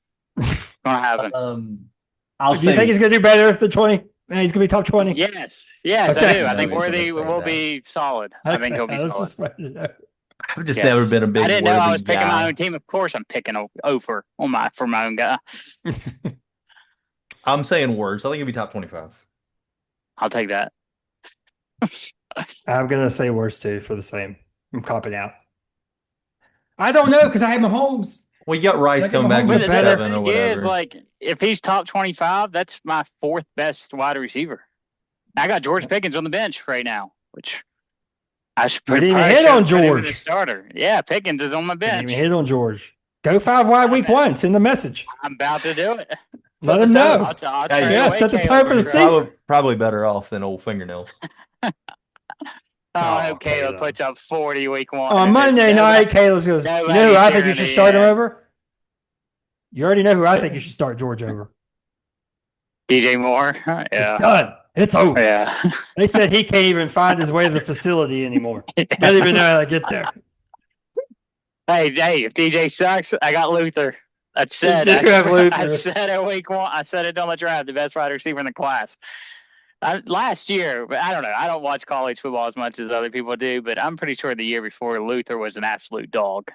Gonna happen. Do you think he's going to do better than 20? Man, he's going to be top 20. Yes, Okay. I do. I think he's gonna Worthy say will that. be solid. I think he'll be solid. I've just never been a big I didn't know I was Worthy picking my guy. own team. Of course, I'm picking over for my own guy. I'm saying worse. I think it'd be top 25. I'll take that. I'm going to say worse too for the same. I'm copping out. I don't know because I have Mahomes. Well, you got Rice Look at coming back Mahomes at are better. 7 or The thing whatever. is, like, if he's top 25, that's my 4th best wide receiver. I got George Pickens on the bench right now, which I should We didn't even hit on George. The starter. Yeah, Pickens is on my Didn't bench. even hit on George. Go 5 wide week 1. Send the message. I'm about to do it. Let him know. I'll Hey, trade yeah, away set the Caleb tone for the for season. Probably better off than old fingernails. Caleb Caleb. puts up 40 week 1. On Monday night, Caleb goes, you know who I think you should start him over? You already know who I think you should start George over. DJ Moore. Yeah. It's done. It's over. Yeah. They said he can't even find his way to the facility anymore. Doesn't even know how to get there. Hey, if DJ sucks, I got Luther. I said Luther. I said it week 1. I said it on the draft, the best wide receiver in the class. Last year, but I don't know. I don't watch college football as much as other people do, but I'm pretty sure the year before Luther was an absolute dog.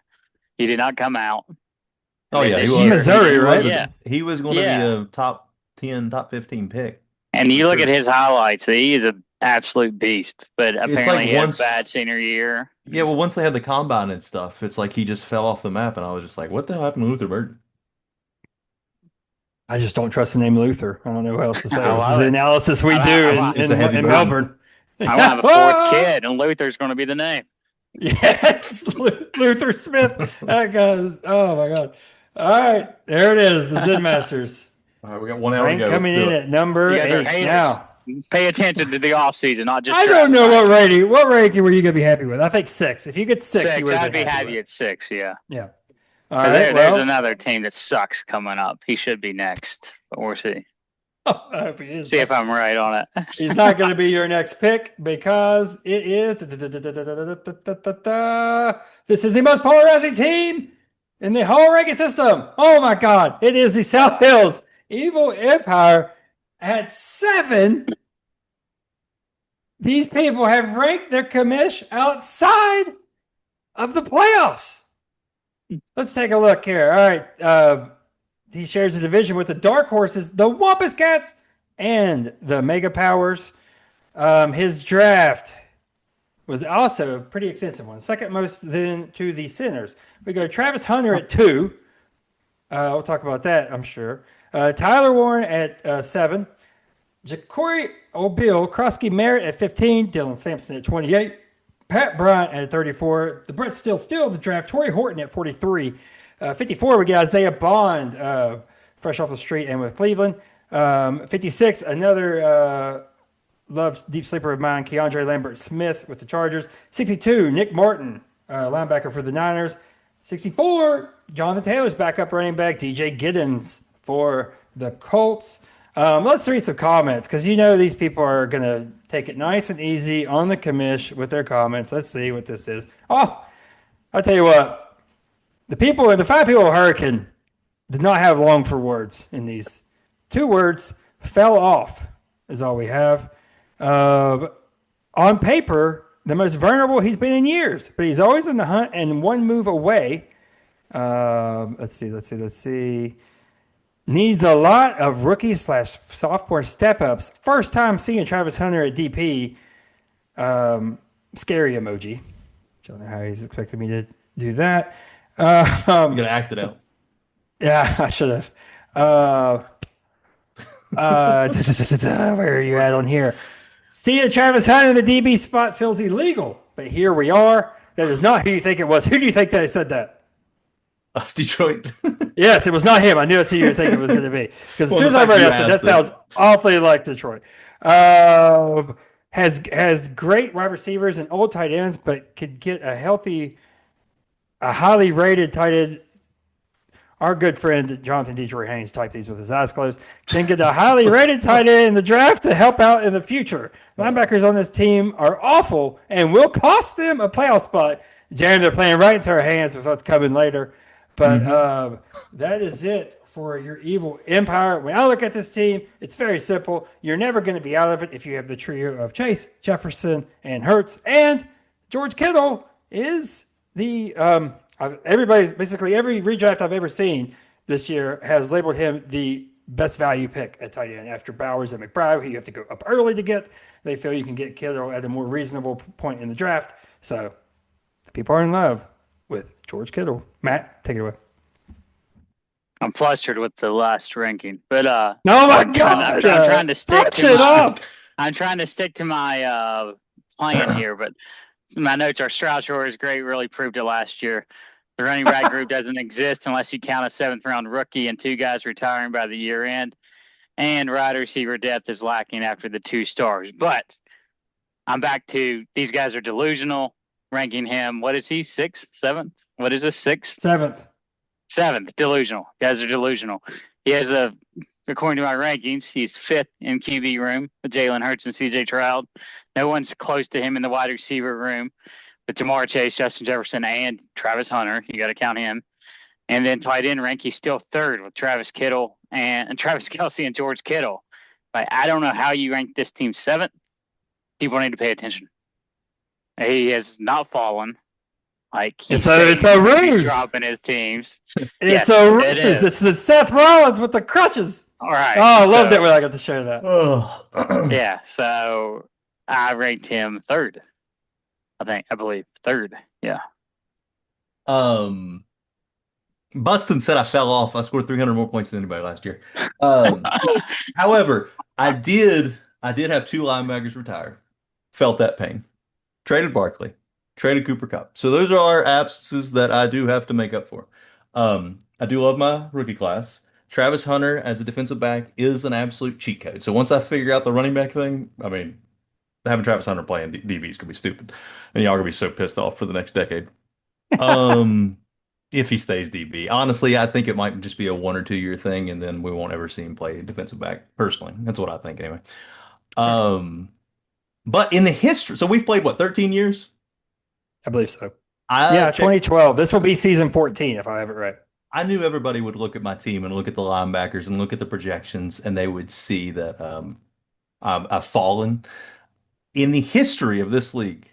He did not come out. Oh, yeah. He's Missouri, right? Yeah. He was going to be a top 10, top 15 pick. And you look at his highlights, he is an absolute beast, but apparently he had a bad senior year. Yeah, well, once they had the combine and stuff, it's like he just fell off the map, and I was just like, what the hell happened to Luther Burden? I just don't trust the name Luther. I don't know what else to say. This is the analysis we do in Melbourne. I want to have a 4th kid, and Luther's going to be the name. Yes, Luther Smith. That guy. Oh my God! All right, there it is. The Zen Masters. All right, we got 1 hour to Rank go. coming in at number 8 now. Pay attention to the offseason, not just. I don't know what rating. What ranking were you going to be happy with? I think 6. If you get 6, you would I'd be happy at 6. Yeah. Yeah. All right. There's another team that sucks coming up. He should be next, but we'll see. I hope he is. See if I'm right on it. He's not going to be your next pick because it is. This is the most polarizing team in the whole ranking system. Oh my God. It is the South Hills Evil Empire at 7. These people have ranked their commish outside of the playoffs. Let's take a look here. All right. He shares a division with the Dark Horses, the Wampus Cats, and the Mega Powers. His draft was also a pretty extensive one. Second most then to the Sinners. We go Travis Hunter at 2. We'll talk about that, I'm sure. Tyler Warren at 7. Ja'Cory O'Bill, Krosky Merritt at 15. Dylan Sampson at 28. Pat Bryant at 34. The Brett still the draft. Torrey Horton at 43. 54, we get Isaiah Bond, fresh off the street and with Cleveland. 56, another loves deep sleeper of mine, Keandre Lambert Smith with the Chargers. 62, Nick Martin, linebacker for the Niners. 64, Jonathan Taylor's backup running back, DJ Giddens for the Colts. Let's read some comments because you know these people are going to take it nice and easy on the commish with their comments. Let's see what this is. Oh, I'll tell you what. The 5 people of Hurricane did not have long for words in these. 2 words, fell off is all we have. On paper, the most vulnerable he's been in years, but he's always in the hunt and one move away. Let's see. Needs a lot of rookie/sophomore step-ups. First time seeing Travis Hunter at DP. Scary emoji. Don't know how he's expecting me to do that. I'm gonna act it out. Yeah, I should have. Where are you at on here? Seeing Travis Hunter in the DB spot feels illegal, but here we are. That is not who you think it was. Who do you think that said that? Detroit. Yes, it was not him. I knew it's who you were thinking it was going to be. Because as soon as I read it, I said, that sounds awfully like Detroit. Has great wide receivers and old tight ends, but could get a highly rated tight end. Our good friend Jonathan Detroit Haynes typed these with his eyes closed. Can get a highly rated tight end in the draft to help out in the future. Linebackers on this team are awful and will cost them a playoff spot. Jaron, they're playing right into our hands with what's coming later. But that is it for your evil empire. When I look at this team, it's very simple. You're never going to be out of it if you have the trio of Chase, Jefferson, and Hurts. And George Kittle is the everybody, basically every redraft I've ever seen this year has labeled him the best value pick at tight end after Bowers and McBride, who you have to go up early to get. They feel you can get Kittle at a more reasonable point in the draft. So people are in love with George Kittle. Matt, take it away. I'm flustered with the last ranking, but oh my God, I'm trying to stick to my plan here. But my notes are Strauss is great, really proved it last year. The running back group doesn't exist unless you count a 7th-round rookie and 2 guys retiring by the year end. And wide receiver depth is lacking after the 2 stars. But I'm back to these guys are delusional. Ranking him, what is he, 6th, 7th? What is this, 6th? 7th, delusional. Guys are delusional. He has according to my rankings, he's 5th in QB room with Jalen Hurts and CJ Stroud. No one's close to him in the wide receiver room. But Jamar Chase, Justin Jefferson, and Travis Hunter, you got to count him. And then tight end rank, he's still 3rd with Travis Kittle and Travis Kelce and George Kittle. Like, I don't know how you rank this team 7th. People need to pay attention. He has not fallen. Like it's a ruse. Dropping his teams. It's a ruse. It's the Seth Rollins with the crutches. All right. Oh, I loved it when I got to share that. Yeah. So I ranked him 3rd. I believe 3rd. Yeah. Bustin said I fell off. I scored 300 more points than anybody last year. However, I did have 2 linebackers retire. Felt that pain. Traded Barkley. Traded Cooper Kupp. So those are our absences that I do have to make up for. I do love my rookie class. Travis Hunter as a defensive back is an absolute cheat code. So once I figure out the running back thing, I mean, having Travis Hunter playing DB is going to be stupid. And y'all are going to be so pissed off for the next decade. If he stays DB. Honestly, I think it might just be a 1 or 2 year thing, and then we won't ever see him play defensive back, personally. That's what I think anyway. But in the history, so we've played, what, 13 years? I believe so. Yeah, checked. 2012. This will be season 14 if I have it right. I knew everybody would look at my team and look at the linebackers and look at the projections, and they would see that I've fallen. In the history of this league,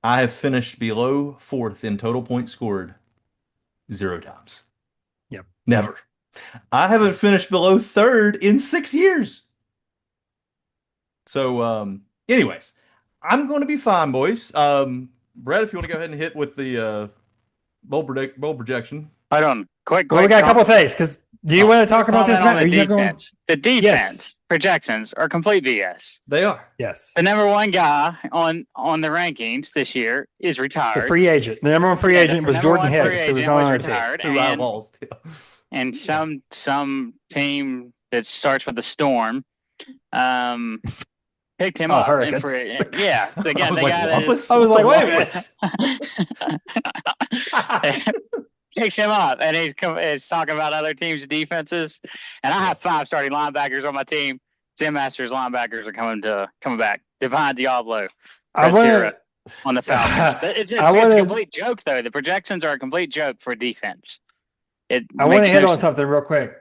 I have finished below fourth in total points scored 0 times. Yep. Never. I haven't finished below third in 6 years. So, anyways, I'm going to be fine, boys. Brett, if you want to go ahead and hit with the bowl projection. Hold on. Quick. Well, we got a couple of things because do you want to talk about this, comment Matt? on Are the you going? defense. The defense projections are complete BS. They are. Yes. The number one guy on the rankings this year is The retired. free agent. The number one free agent was number Jordan one Hicks, free who was agent on was our team. retired, Who I lost. and some team that starts with a storm picked him up. Hurricane. And for, yeah, the guy, I was the like, guy that Wampus? I was What's like, a wait a minute. Wampus? picks him up, and he's talking about other teams' defenses. And I have 5 starting linebackers on my team. Sim Masters linebackers are coming back. Divine Diablo, I want on the Falcons. It's a complete joke, though. The projections are a complete joke for defense. I want to hit on something real quick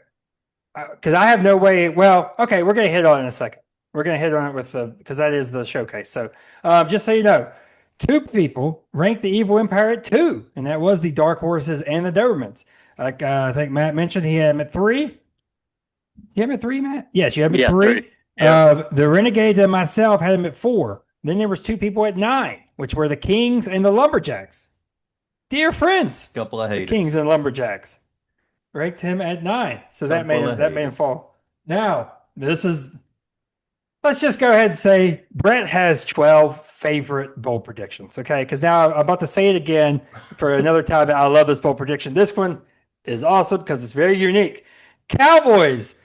because I have no way. Well, okay, we're going to hit on it in a second. We're going to hit on it because that is the showcase. So just so you know, 2 people ranked the Evil Empire at 2, and that was the Dark Horses and the Dobermans. Like I think Matt mentioned, he had them at 3. You have him at 3, Matt? Yes, you have him at 3. Yep. The Renegades and myself had him at 4. Then there was 2 people at 9, which were the Kings and the Lumberjacks. Dear friends, Couple of haters. The Kings and Lumberjacks ranked him at 9. So that made him fall. Now, let's just go ahead and say Brett has 12 favorite bowl predictions, okay? Because now I'm about to say it again for another time. I love this bowl prediction. This one is awesome because it's very unique. Cowboys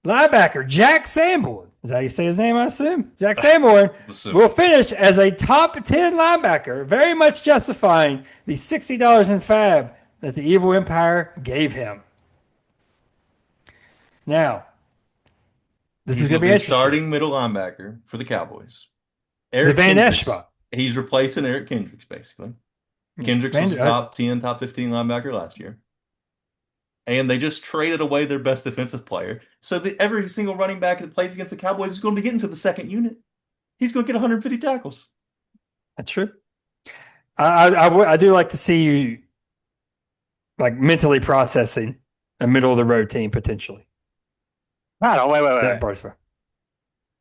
linebacker Jack Sanborn, is that how you say his name, I assume? Jack Sanborn will finish as a top 10 linebacker, very much justifying the $60 in fab that the Evil Empire gave him. Now, this is going to be interesting. Starting middle linebacker for the Cowboys. The Van Ness spot. He's replacing Eric Kendricks, basically. Kendricks was a top 10, top 15 linebacker last year. And they just traded away their best defensive player. So that every single running back that plays against the Cowboys is going to be getting to the second unit. He's going to get 150 tackles. That's true. I do like to see you like mentally processing a middle of the road team potentially. No, wait. That part's fair.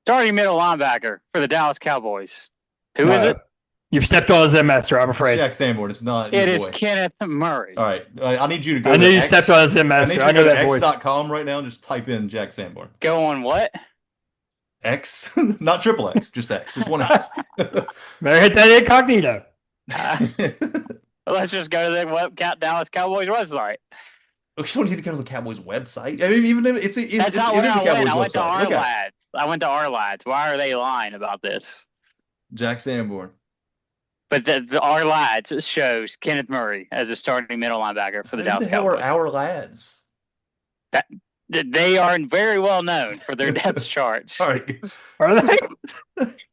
Starting middle linebacker for the Dallas Cowboys. Who is it? You've stepped on a Zen Master, I'm afraid. It's Jack Sanborn. It's not. It is Kenneth Murray. All right. I need you to go. I knew you stepped on a Zen Master. I know that voice. X.com right now and just type in Jack Sanborn. Go on what? X, not triple X, just X. Just one X. Better hit that incognito. Let's just go to the Dallas Cowboys website. You don't need to go to the Cowboys website. I mean, even if that's not where I went. I went to our lads. I went to our lads. Why are they lying about this? Jack Sanborn. But our lads shows Kenneth Murray as a starting middle linebacker for the Dallas Cowboys. Who are our lads? They are very well known for their depth charts. All right. Are they?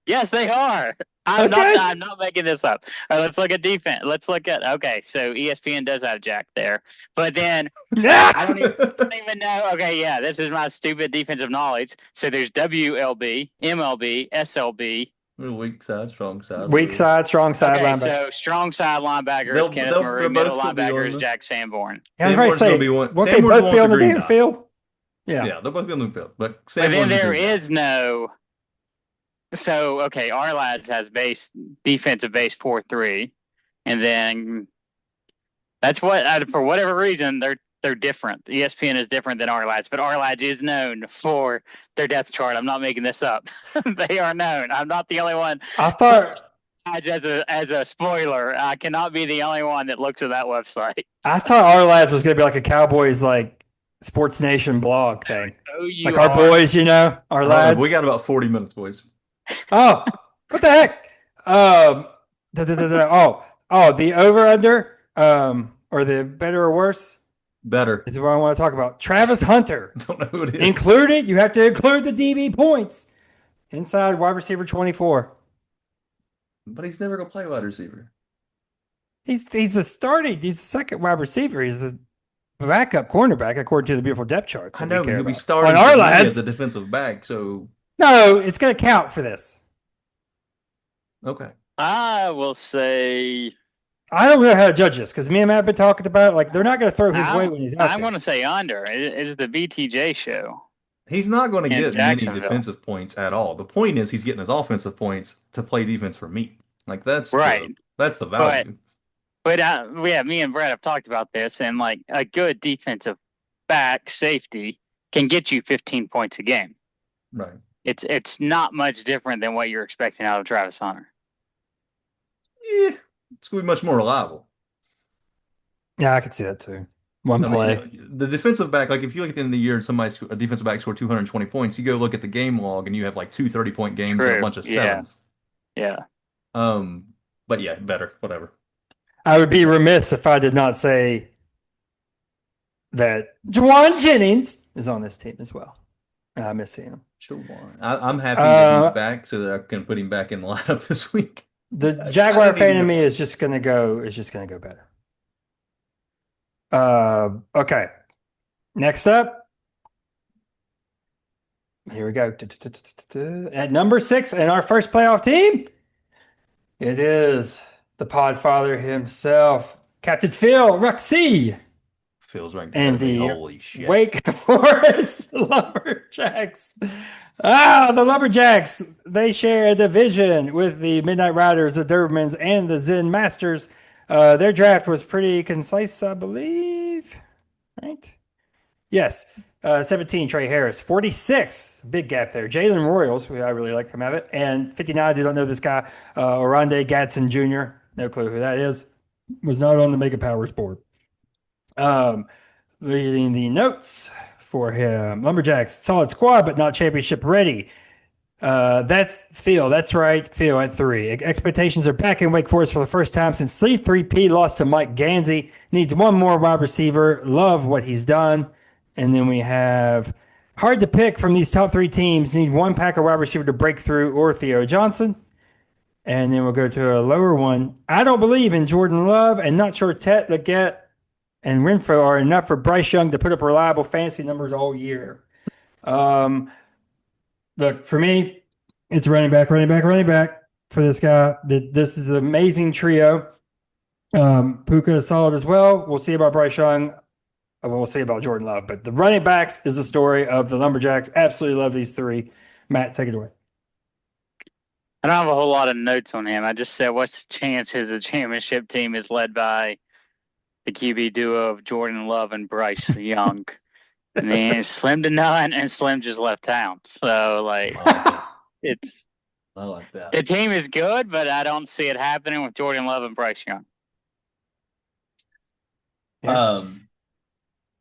Yes, they are. I'm not making this up. All right, let's look at defense. Let's look at so ESPN does have Jack there, but then I don't even know. Okay, yeah, this is my stupid defensive knowledge. So there's WLB, MLB, SLB. Weak side, strong side. Weak side, strong side okay, linebacker. So strong side linebacker is Kenneth Murray. Middle linebacker is Jack Sanborn. I was about to say, won't they both be on the field? Yeah, they'll both be on the field. But then there is no. So our lads has defensive base 4-3, and then that's what for whatever reason they're different. ESPN is different than our lads, but our lads is known for their depth chart. I'm not making this up. They are known. I'm not the only one. I thought as a spoiler, I cannot be the only one that looks at that website. I thought our lads was going to be like a Cowboys Sports Nation blog thing, like our boys, our lads. We got about 40 minutes, boys. Oh, what the heck? The over under, or the better or worse? Better is what I want to talk about. Travis Hunter. Don't know who it is. Included. You have to include the DB points inside wide receiver 24. But he's never gonna play wide receiver. He's the starting. He's the second wide receiver. He's the backup cornerback according to the beautiful depth charts I that we know, but care he'll be about. On starting our for me as lads, a defensive back. So no, it's going to count for this. okay, I will say I don't know how to judge this because me and Matt have been talking about it. Like they're not going to throw his way when he's out I'm there. going to say under. It is the BTJ show he's not going to in get many Jacksonville. defensive points at all. The point is he's getting his offensive points to play defense for me. Like Right. that's the But value. me and Brett have talked about this, and like a good defensive back safety can get you 15 points a game. Right. It's not much different than what you're expecting out of Travis Hunter. Yeah, it's going to be much more reliable. Yeah, I could see that too. One I mean, play. the defensive back, like if you look at the end of the year and a defensive back scored 220 points, you go look at the game log and you have like two 30-point games and a True. bunch of Yeah. sevens. Yeah. But yeah, better, whatever. I would be remiss if I did not say that Juwan Jennings is on this team as well. And I miss seeing him. Sure. I'm happy that he's back so that I can put him back in the lineup this week. The Jaguar fan in me is just gonna go better. Okay. Next up. Here we go. At number 6 in our first playoff team, it is the Podfather himself, Captain Phil Ruxy. Feels right. And the holy shit. Wake Forest Lumberjacks. The Lumberjacks. They share a division with the Midnight Riders, the Dobermans, and the Zen Masters. Their draft was pretty concise, I believe. Right? Yes. 17, Trey Harris. 46, big gap there. Jalen Royals, who I really like come out of it. And 59, I do not know this guy. Oronde Gadsden Jr., no clue who that is. Was not on the Mega Powers board. Reading the notes for him. Lumberjacks, solid squad, but not championship ready. That's Phil. That's right. Phil at 3. Expectations are back in Wake Forest for the first time since 3-3P lost to Mike Gansey. Needs one more wide receiver. Love what he's done. And then we have hard to pick from these top 3 teams. Need one Packer wide receiver to break through or Theo Johnson. And then we'll go to a lower one. I don't believe in Jordan Love and not sure Tet, Leggett, and Renfro are enough for Bryce Young to put up reliable fantasy numbers all year. Look, for me, it's running back for this guy. This is an amazing trio. Puka is solid as well. We'll see about Bryce Young. We'll see about Jordan Love. But the running backs is the story of the Lumberjacks. Absolutely love these 3. Matt, take it away. I don't have a whole lot of notes on him. I just said, what's the chances a championship team is led by the QB duo of Jordan Love and Bryce Young? And then slim to none, and Slim just left town. So, like, I I like that. The team is good, but I don't see it happening with Jordan Love and Bryce Young. Yeah.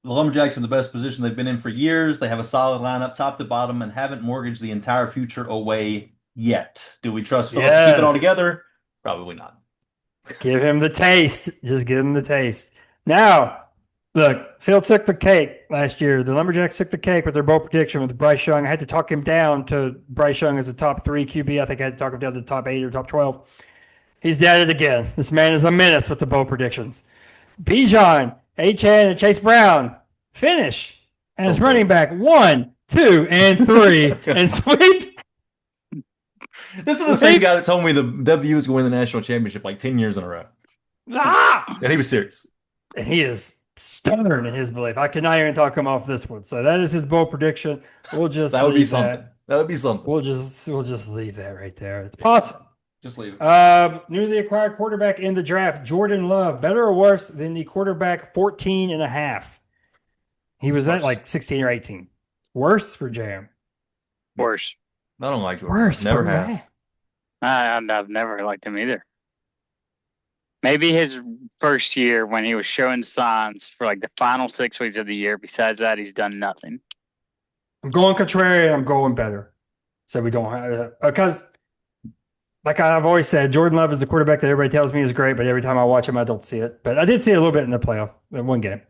The Lumberjacks are in the best position they've been in for years. They have a solid lineup top to bottom and haven't mortgaged the entire future away yet. Do we trust Philip to keep it all together? Probably not. Give him the taste. Just give him the taste. Now, look, Phil took the cake last year. The Lumberjacks took the cake with their bold prediction with Bryce Young. I had to talk him down to Bryce Young as a top 3 QB. I think I had to talk him down to the top 8 or top 12. He's at it again. This man is a menace with the bold predictions. Bijan, Achane, and Chase Brown finish as running back 1, 2, and 3 and sweep. This is the same guy that told me the W was going to win the national championship like 10 years in a row. And he was serious. And he is stubborn in his belief. I cannot even talk him off this one. So that is his bold prediction. We'll just that would be something. That would be something. We'll just leave that right there. It's possible. Just leave it. Newly acquired quarterback in the draft, Jordan Love. Better or worse than the quarterback 14 and a half? He was at like 16 or 18. Worse for Jam. Worse. I don't like Jordan. Worse. Never have. I've never liked him either. Maybe his first year when he was showing signs for like the final 6 weeks of the year. Besides that, he's done nothing. I'm going contrarian. I'm going better. So we don't have because, like I've always said, Jordan Love is the quarterback that everybody tells me is great, but every time I watch him, I don't see it. But I did see it a little bit in the playoff, in one game.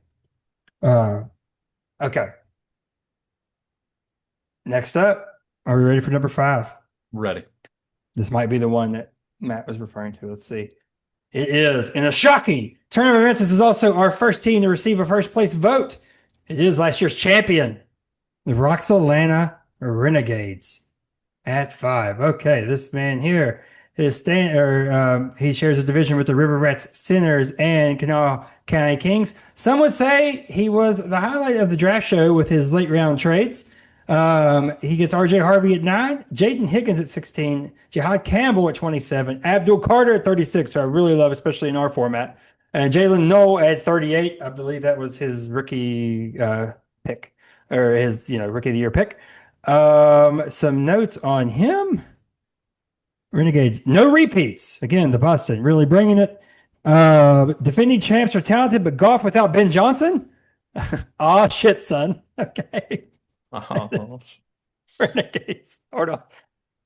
Okay. Next up, are we ready for number 5? Ready. This might be the one that Matt was referring to. Let's see. It is. In a shocking turn of events, this is also our first team to receive a first place vote. It is last year's champion, the Roxalana Renegades at 5. Okay, this man here he shares a division with the River Rats Sinners and Kanawha County Kings. Some would say he was the highlight of the draft show with his late round trades. He gets RJ Harvey at 9, Jaden Higgins at 16, Jihad Campbell at 27, Abdul Carter at 36, who I really love, especially in our format, and Jalen Noel at 38. I believe that was his rookie pick, or his rookie of the year pick. Some notes on him. Renegades, no repeats. Again, the Boston really bringing it. Defending champs are talented, but golf without Ben Johnson? Oh, shit, son. Okay. Renegades. Hold on.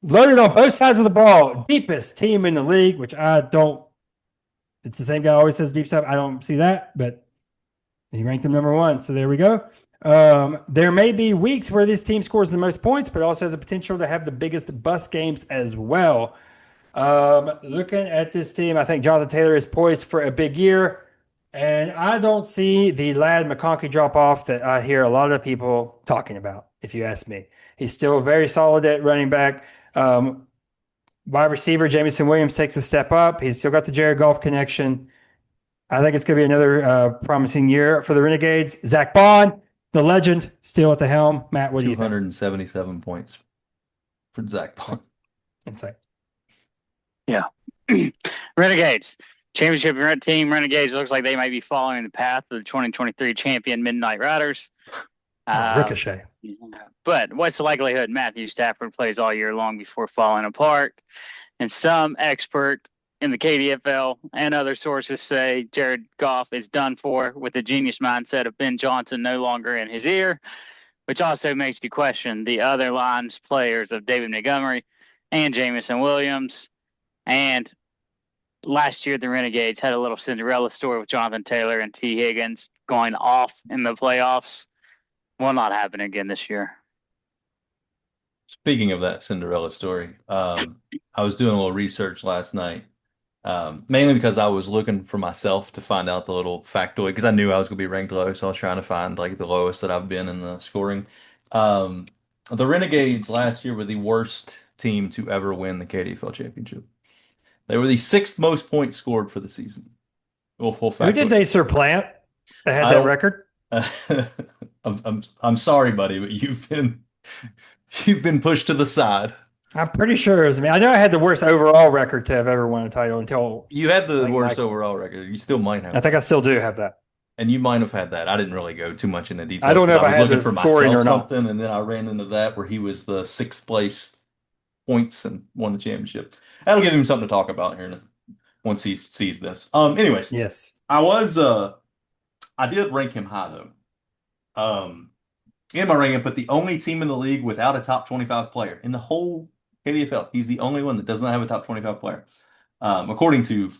Loaded on both sides of the ball. Deepest team in the league, which I don't. It's the same guy always says deep stuff. I don't see that, but he ranked them number 1. So there we go. There may be weeks where this team scores the most points, but also has the potential to have the biggest bust games as well. Looking at this team, I think Jonathan Taylor is poised for a big year, and I don't see the Ladd McConkey drop off that I hear a lot of people talking about, if you ask me. He's still very solid at running back. Wide receiver, Jamison Williams takes a step up. He's still got the Jared Goff connection. I think it's going to be another promising year for the Renegades. Zach Bond, the legend, still at the helm. Matt, what do you think? 277 points for Zach Bond. Insight. Yeah. Renegades. Championship team Renegades looks like they might be following the path of the 2023 champion Midnight Riders. Ricochet. But what's the likelihood Matthew Stafford plays all year long before falling apart? And some expert in the KDFL and other sources say Jared Goff is done for with the genius mindset of Ben Johnson no longer in his ear, which also makes you question the other lines players of David Montgomery and Jamison Williams. And last year, the Renegades had a little Cinderella story with Jonathan Taylor and T. Higgins going off in the playoffs. Will not happen again this year. Speaking of that Cinderella story, I was doing a little research last night, mainly because I was looking for myself to find out the little factoid, because I knew I was going to be ranked low, so I was trying to find like the lowest that I've been in the scoring. The Renegades last year were the worst team to ever win the KDFL championship. They were the 6th most points scored for the season. Who did they supplant that had that record? I'm sorry, buddy, but you've been pushed to the side. I'm pretty sure it was me. I know I had the worst overall record to have ever won a title until you had the worst overall record. You still might have. I think I still do have that. And you might have had that. I didn't really go too much into details. I don't know if I had looking the for scoring myself or not. Something, and then I ran into that where he was the 6th place points and won the championship. That'll give him something to talk about here once he sees this. Anyways, yes, I did rank him high though. In my ranking, but the only team in the league without a top 25 player in the whole KDFL. He's the only one that does not have a top 25 player. According to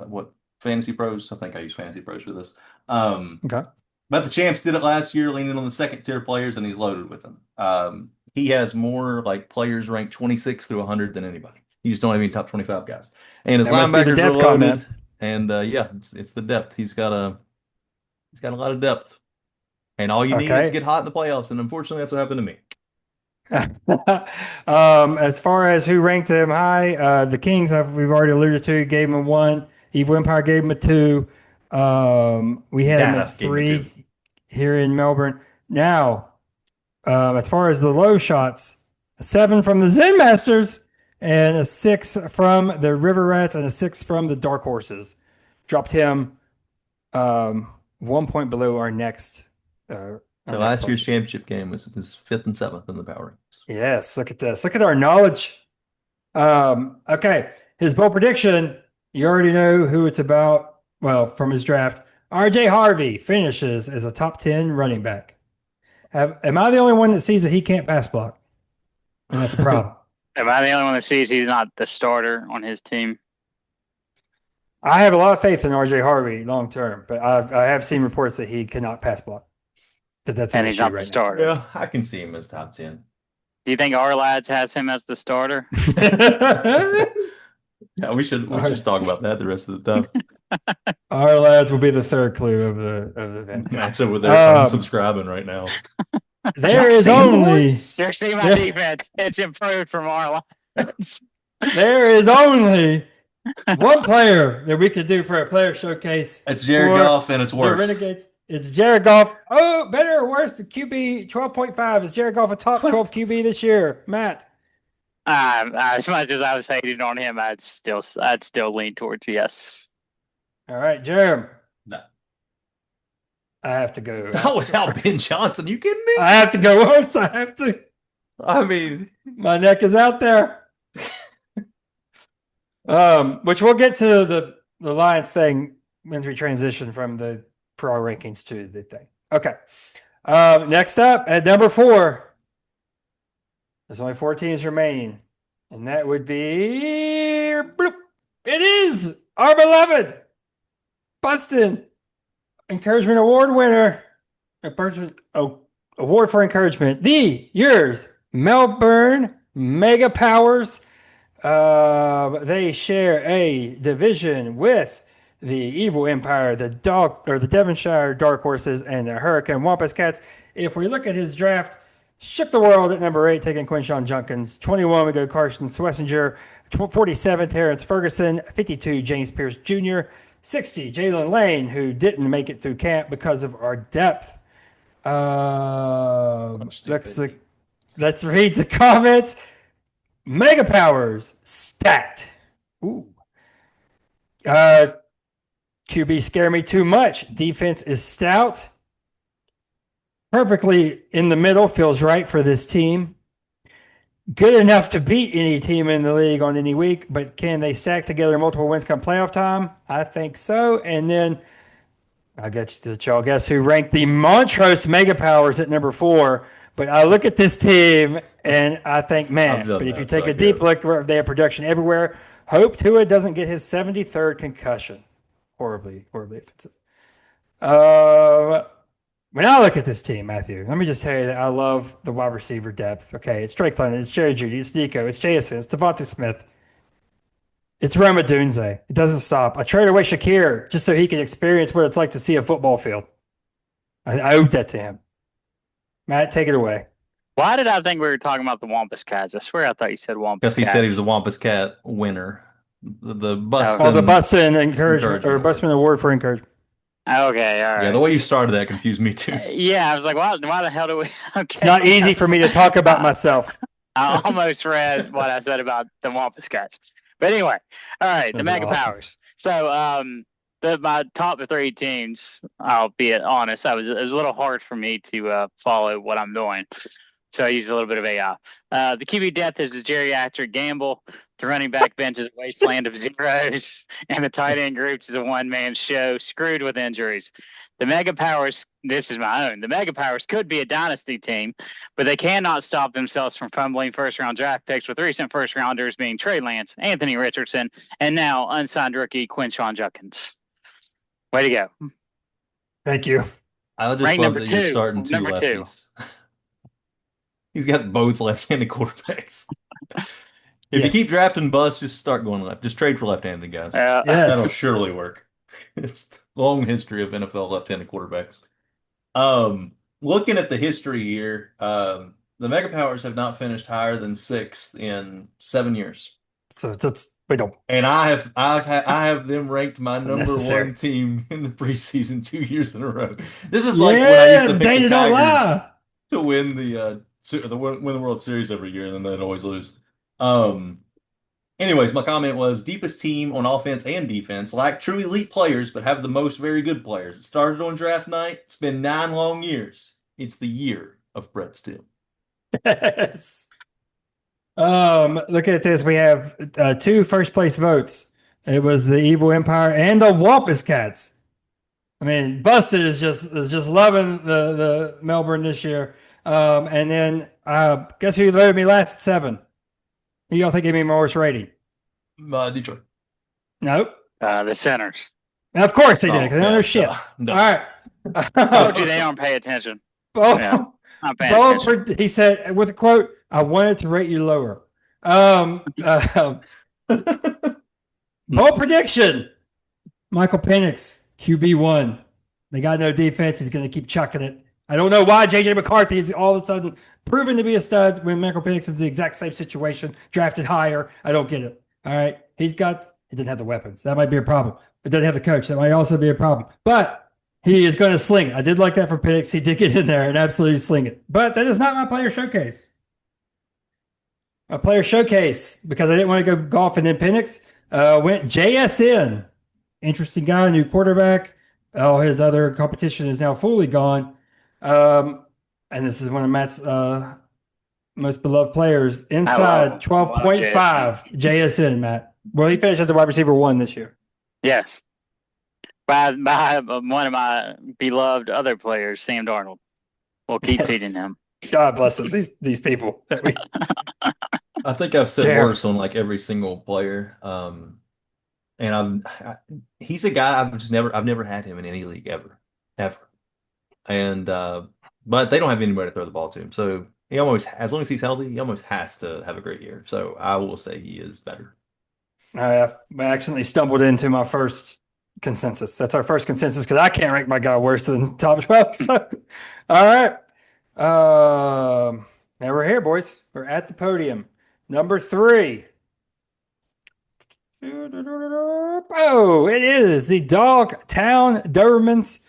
what Fantasy Pros, I think I use Fantasy Pros for this. Okay. But the champs did it last year, leaning on the 2nd-tier players, and he's loaded with them. He has more like players ranked 26 through 100 than anybody. You just don't have any top 25 guys. And his linebackers are loaded. Comment. And it's the depth. He's got a lot of depth. And all you need is to get hot in the playoffs. And unfortunately, that's what happened to me. As far as who ranked him high, the Kings, we've already alluded to, gave him a 1. Evil Empire gave him a 2. We had him at 3 here in Melbourne. Now, as far as the low shots, a 7 from the Zen Masters and a 6 from the River Rats and a 6 from the Dark Horses. Dropped him 1 point below our next. So last year's championship game was 5th and 7th in the power rankings. Yes, look at this. Look at our knowledge. Okay, his bold prediction. You already know who it's about. Well, from his draft, RJ Harvey finishes as a top 10 running back. Am I the only one that sees that he can't pass block? And that's a problem. Am I the only one that sees he's not the starter on his team? I have a lot of faith in RJ Harvey long term, but I have seen reports that he cannot pass block. That's and he's not the starter. Yeah, I can see him as top 10. Do you think our lads has him as the starter? Yeah, we should just talk about that the rest of the time. Our lads will be the third clue of the event. Matt's over there Um, unsubscribing right now. there Jack is Sanborn? only You're seeing my there, defense. It's improved from our lines. there is only one player that we could do for a player showcase It's Jared for Goff, and it's the worse. Renegades. It's Jared Goff. Oh, better or worse? The QB 12.5. Is Jared Goff a top 12 QB this year? Matt. As much as I was hating on him, I'd still lean towards yes. All right, Jerem. No. I have to go. Not without Ben Johnson. You kidding me? I have to go worse. I have to. I mean, My neck is out there. Which we'll get to the Lions thing when we transition from the pro rankings to the thing. Okay. Next up at number 4, there's only 4 teams remaining, and that would be bloop. It is our beloved Bustin Encouragement Award winner, Award for Encouragement, the yours Melbourne Mega Powers. They share a division with the Evil Empire, the Devonshire Dark Horses, and the Hurricane Wampus Cats. If we look at his draft, shook the world at number 8, taking Quinshawn Junkins. 21, we go Carson Swessinger. 47, Terrence Ferguson. 52, James Pierce Jr. 60, Jalen Lane, who didn't make it through camp because of our depth. Let's read the comments. Mega Powers stacked. Ooh. QB scare me too much. Defense is stout. Perfectly in the middle, feels right for this team. Good enough to beat any team in the league on any week, but can they stack together multiple wins come playoff time? I think so. And then I'll get you to y'all guess who ranked the Montrose Mega Powers at number 4. But I look at this team and I think, man, but if you take a deep look, they have production everywhere. Hope Tua doesn't get his 73rd concussion. Horribly offensive. When I look at this team, Matthew, let me just tell you that I love the wide receiver depth. Okay, it's Drake London, it's Jerry Jeudy, it's Nico, it's Jason, it's Devontae Smith. It's Roma Dunze. It doesn't stop. I traded away Shakir just so he could experience what it's like to see a football field. I owed that to him. Matt, take it away. Why did I think we were talking about the Wampus Cats? I swear I thought you said Wampus Cats. Because he said he was the Wampus Cat winner. The Bustin. Oh, the Bustin encouragement or Bustin Award for encouragement. Okay, all right. Yeah, the way you started that confused me too. Yeah, I was like, why the hell do we? Okay. It's not easy for me to talk about myself. I almost read what I said about the Wampus Cats. But anyway, all right, the Mega Powers. So my top 3 teams, I'll be honest, it was a little hard for me to follow what I'm doing. So I used a little bit of AI. The QB depth is a geriatric gamble. The running back bench is a wasteland of zeros. And the tight end groups is a one-man show, screwed with injuries. The Mega Powers, this is my own, the Mega Powers could be a dynasty team, but they cannot stop themselves from fumbling first-round draft picks, with recent first-rounders being Trey Lance, Anthony Richardson, and now unsigned rookie Quinshawn Junkins. Way to go. Thank you. I just love that you're starting 2 lefties. He's got both left-handed quarterbacks. If you keep drafting busts, just start going left. Just trade for left-handed guys. That'll surely work. It's a long history of NFL left-handed quarterbacks. Looking at the history here, the Mega Powers have not finished higher than 6th in 7 years. So it's we don't. And I have them ranked my number 1 team in the preseason 2 years in a row. This is like when I used to pick the Tigers to win win the World Series every year, and then they'd always lose. Anyways, my comment was deepest team on offense and defense, lack true elite players, but have the most very good players. It started on draft night. It's been 9 long years. It's the year of Brett Steele. Yes. Look at this. We have 2 first place votes. It was the Evil Empire and the Wampus Cats. I mean, Busted is just loving the Melbourne this year. And then guess who voted me last at 7? Who y'all think gave me more worse rating? Detroit. Nope. The Centers. Now, of course they did, because they don't know shit. No. All right. I told you they don't pay attention. He said with a quote, "I wanted to rate you lower." Bold prediction. Michael Penix, QB1. They got no defense. He's going to keep chucking it. I don't know why JJ McCarthy is all of a sudden proven to be a stud when Michael Penix is the exact same situation, drafted higher. I don't get it. All right. He doesn't have the weapons. That might be a problem. It doesn't have the coach. That might also be a problem. But he is going to sling it. I did like that from Penix. He did get in there and absolutely sling it. But that is not my player showcase. My player showcase, because I didn't want to go golf and then Penix, went JSN. Interesting guy, new quarterback. All his other competition is now fully gone. And this is one of Matt's most beloved players. Inside 12.5 JSN, Matt. Well, he finished as a wide receiver 1 this year. Yes. By one of my beloved other players, Sam Darnold. We'll keep feeding him. God bless them. These people. I think I've said worse on like every single player. And he's a guy I've never had him in any league ever. And but they don't have anybody to throw the ball to him. So he almost, as long as he's healthy, he almost has to have a great year. So I will say he is better. I accidentally stumbled into my first consensus. That's our first consensus because I can't rank my guy worse than top 12. So, all right. Now we're here, boys. We're at the podium. Number 3. Oh, it is the Dogtown Dobermans.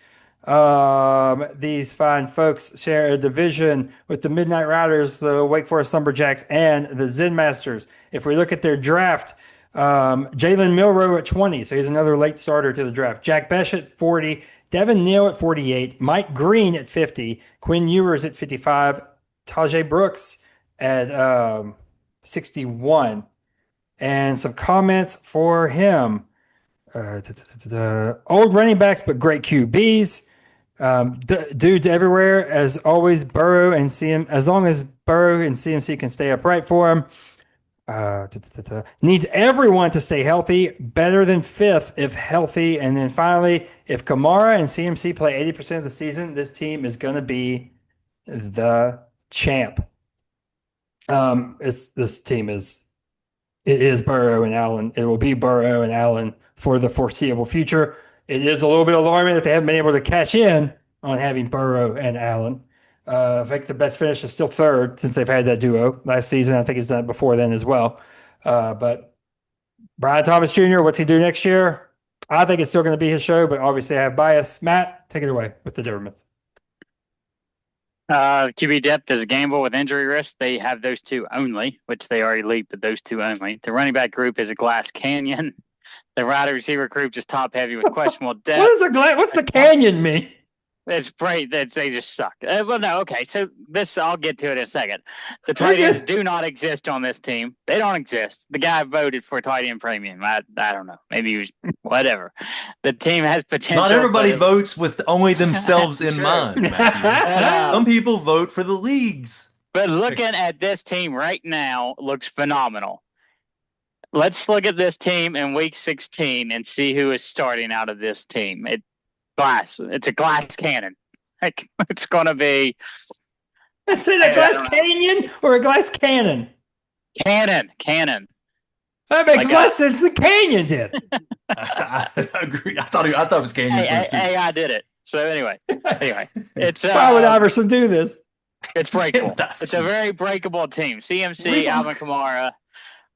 These fine folks share a division with the Midnight Riders, the Wake Forest Lumberjacks, and the Zen Masters. If we look at their draft, Jalen Milroe at 20, so he's another late starter to the draft. Jack Besh at 40, Devin Neal at 48, Mike Green at 50, Quinn Ewers at 55, Tajay Brooks at 61. And some comments for him. Old running backs, but great QBs. Dudes everywhere, as always. Burrow and CM, as long as Burrow and CMC can stay upright for him. Needs everyone to stay healthy. Better than 5th if healthy. And then finally, if Kamara and CMC play 80% of the season, this team is going to be the champ. This team is. It is Burrow and Allen. It will be Burrow and Allen for the foreseeable future. It is a little bit alarming that they haven't been able to cash in on having Burrow and Allen. I think the best finish is still 3rd since they've had that duo last season. I think he's done it before then as well. But Brian Thomas Jr., what's he do next year? I think it's still going to be his show, but obviously I have bias. Matt, take it away with the Dobermans. QB depth is a gamble with injury risk. They have those 2 only, which they are elite, but those 2 only. The running back group is a glass canyon. The wide receiver group is top heavy with questionable depth. What's the canyon mean? It's great that they just suck. Well, no, okay. So I'll get to it in a second. The tight ends do not exist on this team. They don't exist. The guy voted for tight end premium. I don't know. Maybe he was whatever. The team has potential. Not everybody votes with only themselves in mind, Matthew. Some people vote for the leagues. But looking at this team right now looks phenomenal. Let's look at this team in week 16 and see who is starting out of this team. It's a glass cannon. It's going to be. Is it a glass canyon or a glass cannon? Cannon. That makes less sense than canyon did. I agree. I thought it was canyon. I did it. So anyway, it's why would Iverson do this? It's breakable. It's a very breakable team. CMC, Alvin Kamara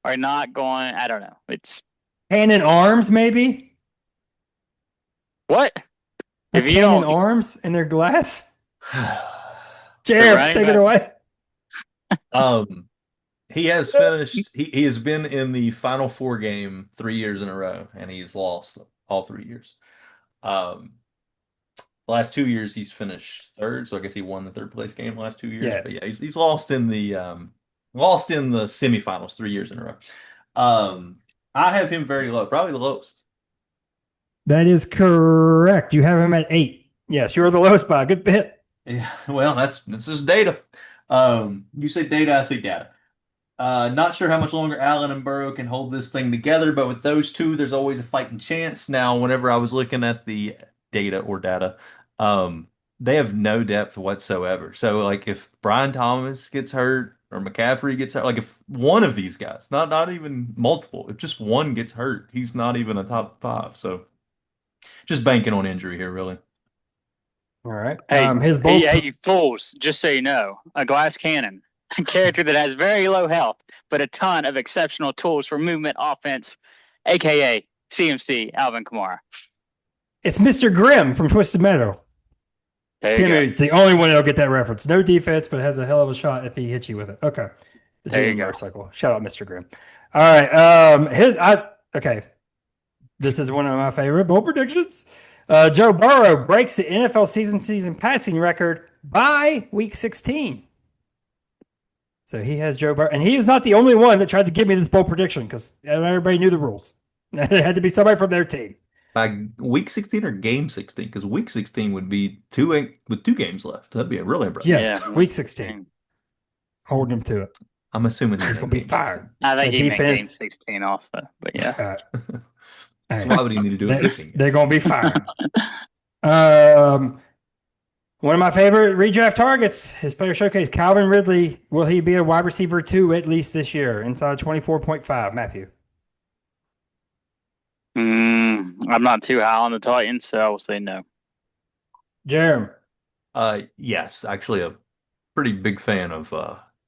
are not going. I don't know. It's cannon arms, maybe. What? If you cannon arms in their glass. Jared, take it away. He has finished. He has been in the Final Four game 3 years in a row, and he's lost all 3 years. The last 2 years he's finished 3rd, so I guess he won the 3rd place game the last 2 years. Yeah. But yeah, he's lost in the semifinals 3 years in a row. I have him very low, probably the lowest. That is correct. You have him at 8. Yes, you're the lowest by a good bit. Yeah, well, that's just data. You say data, I say data. Not sure how much longer Allen and Burrow can hold this thing together, but with those 2, there's always a fighting chance. Now, whenever I was looking at the data, they have no depth whatsoever. So, like, if Brian Thomas gets hurt, or McCaffrey gets hurt, like if one of these guys, not even multiple, if just one gets hurt, he's not even a top 5. So just banking on injury here, really. All right. Hey, His hey, bold. hey, you fools! Just so you know, a glass cannon, a character that has very low health but a ton of exceptional tools for movement, offense, aka CMC Alvin Kamara. It's Mr. Grimm from Twisted Metal. There you Timmy, go. it's the only one that'll get that reference. No defense, but has a hell of a shot if he hits you with it. Okay. The There you dude go. motorcycle. Shout out Mr. Grimm. All right. Okay. This is one of my favorite bold predictions. Joe Burrow breaks the NFL season passing record by week 16. So he has Joe Burrow. And he is not the only one that tried to give me this bold prediction because everybody knew the rules. It had to be somebody from their team. By week 16 or game 16? Because week 16 would be with 2 games left. That'd be a really impressive. Yes, Yeah. week 16. Holding him to it. I'm assuming He's going to be game fired. I think The he meant defense- game 16 also, but yeah. 16. Hey, So why would he need to do it 15? they're going to be fired. One of my favorite redraft targets, his player showcase, Calvin Ridley. Will he be a wide receiver 2 at least this year? Inside 24.5, Matthew. I'm not too high on the Titans, so I will say no. Jerem. Yes, actually a pretty big fan of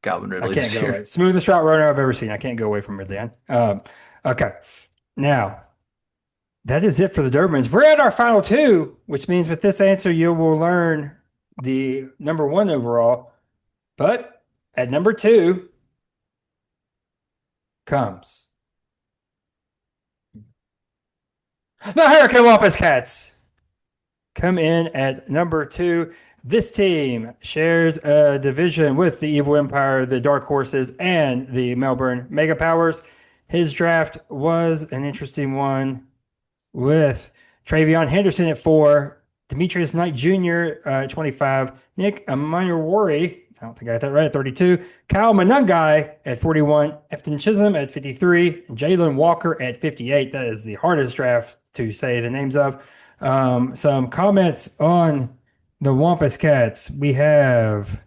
Calvin Ridley I can't this go year. away. Smoothest route runner I've ever seen. I can't go away from Ridley. Okay. Now, that is it for the Durbans. We're at our final 2, which means with this answer, you will learn the number 1 overall. But at number 2 comes the Hurricane Wampus Cats. Come in at number 2. This team shares a division with the Evil Empire, the Dark Horses, and the Melbourne Mega Powers. His draft was an interesting one with Travion Henderson at 4, Demetrius Knight Jr. At 25, Nick Amanowari, I don't think I got that right, at 32, Kyle Manungai at 41, Efton Chisholm at 53, and Jalen Walker at 58. That is the hardest draft to say the names of. Some comments on the Wampus Cats. We have,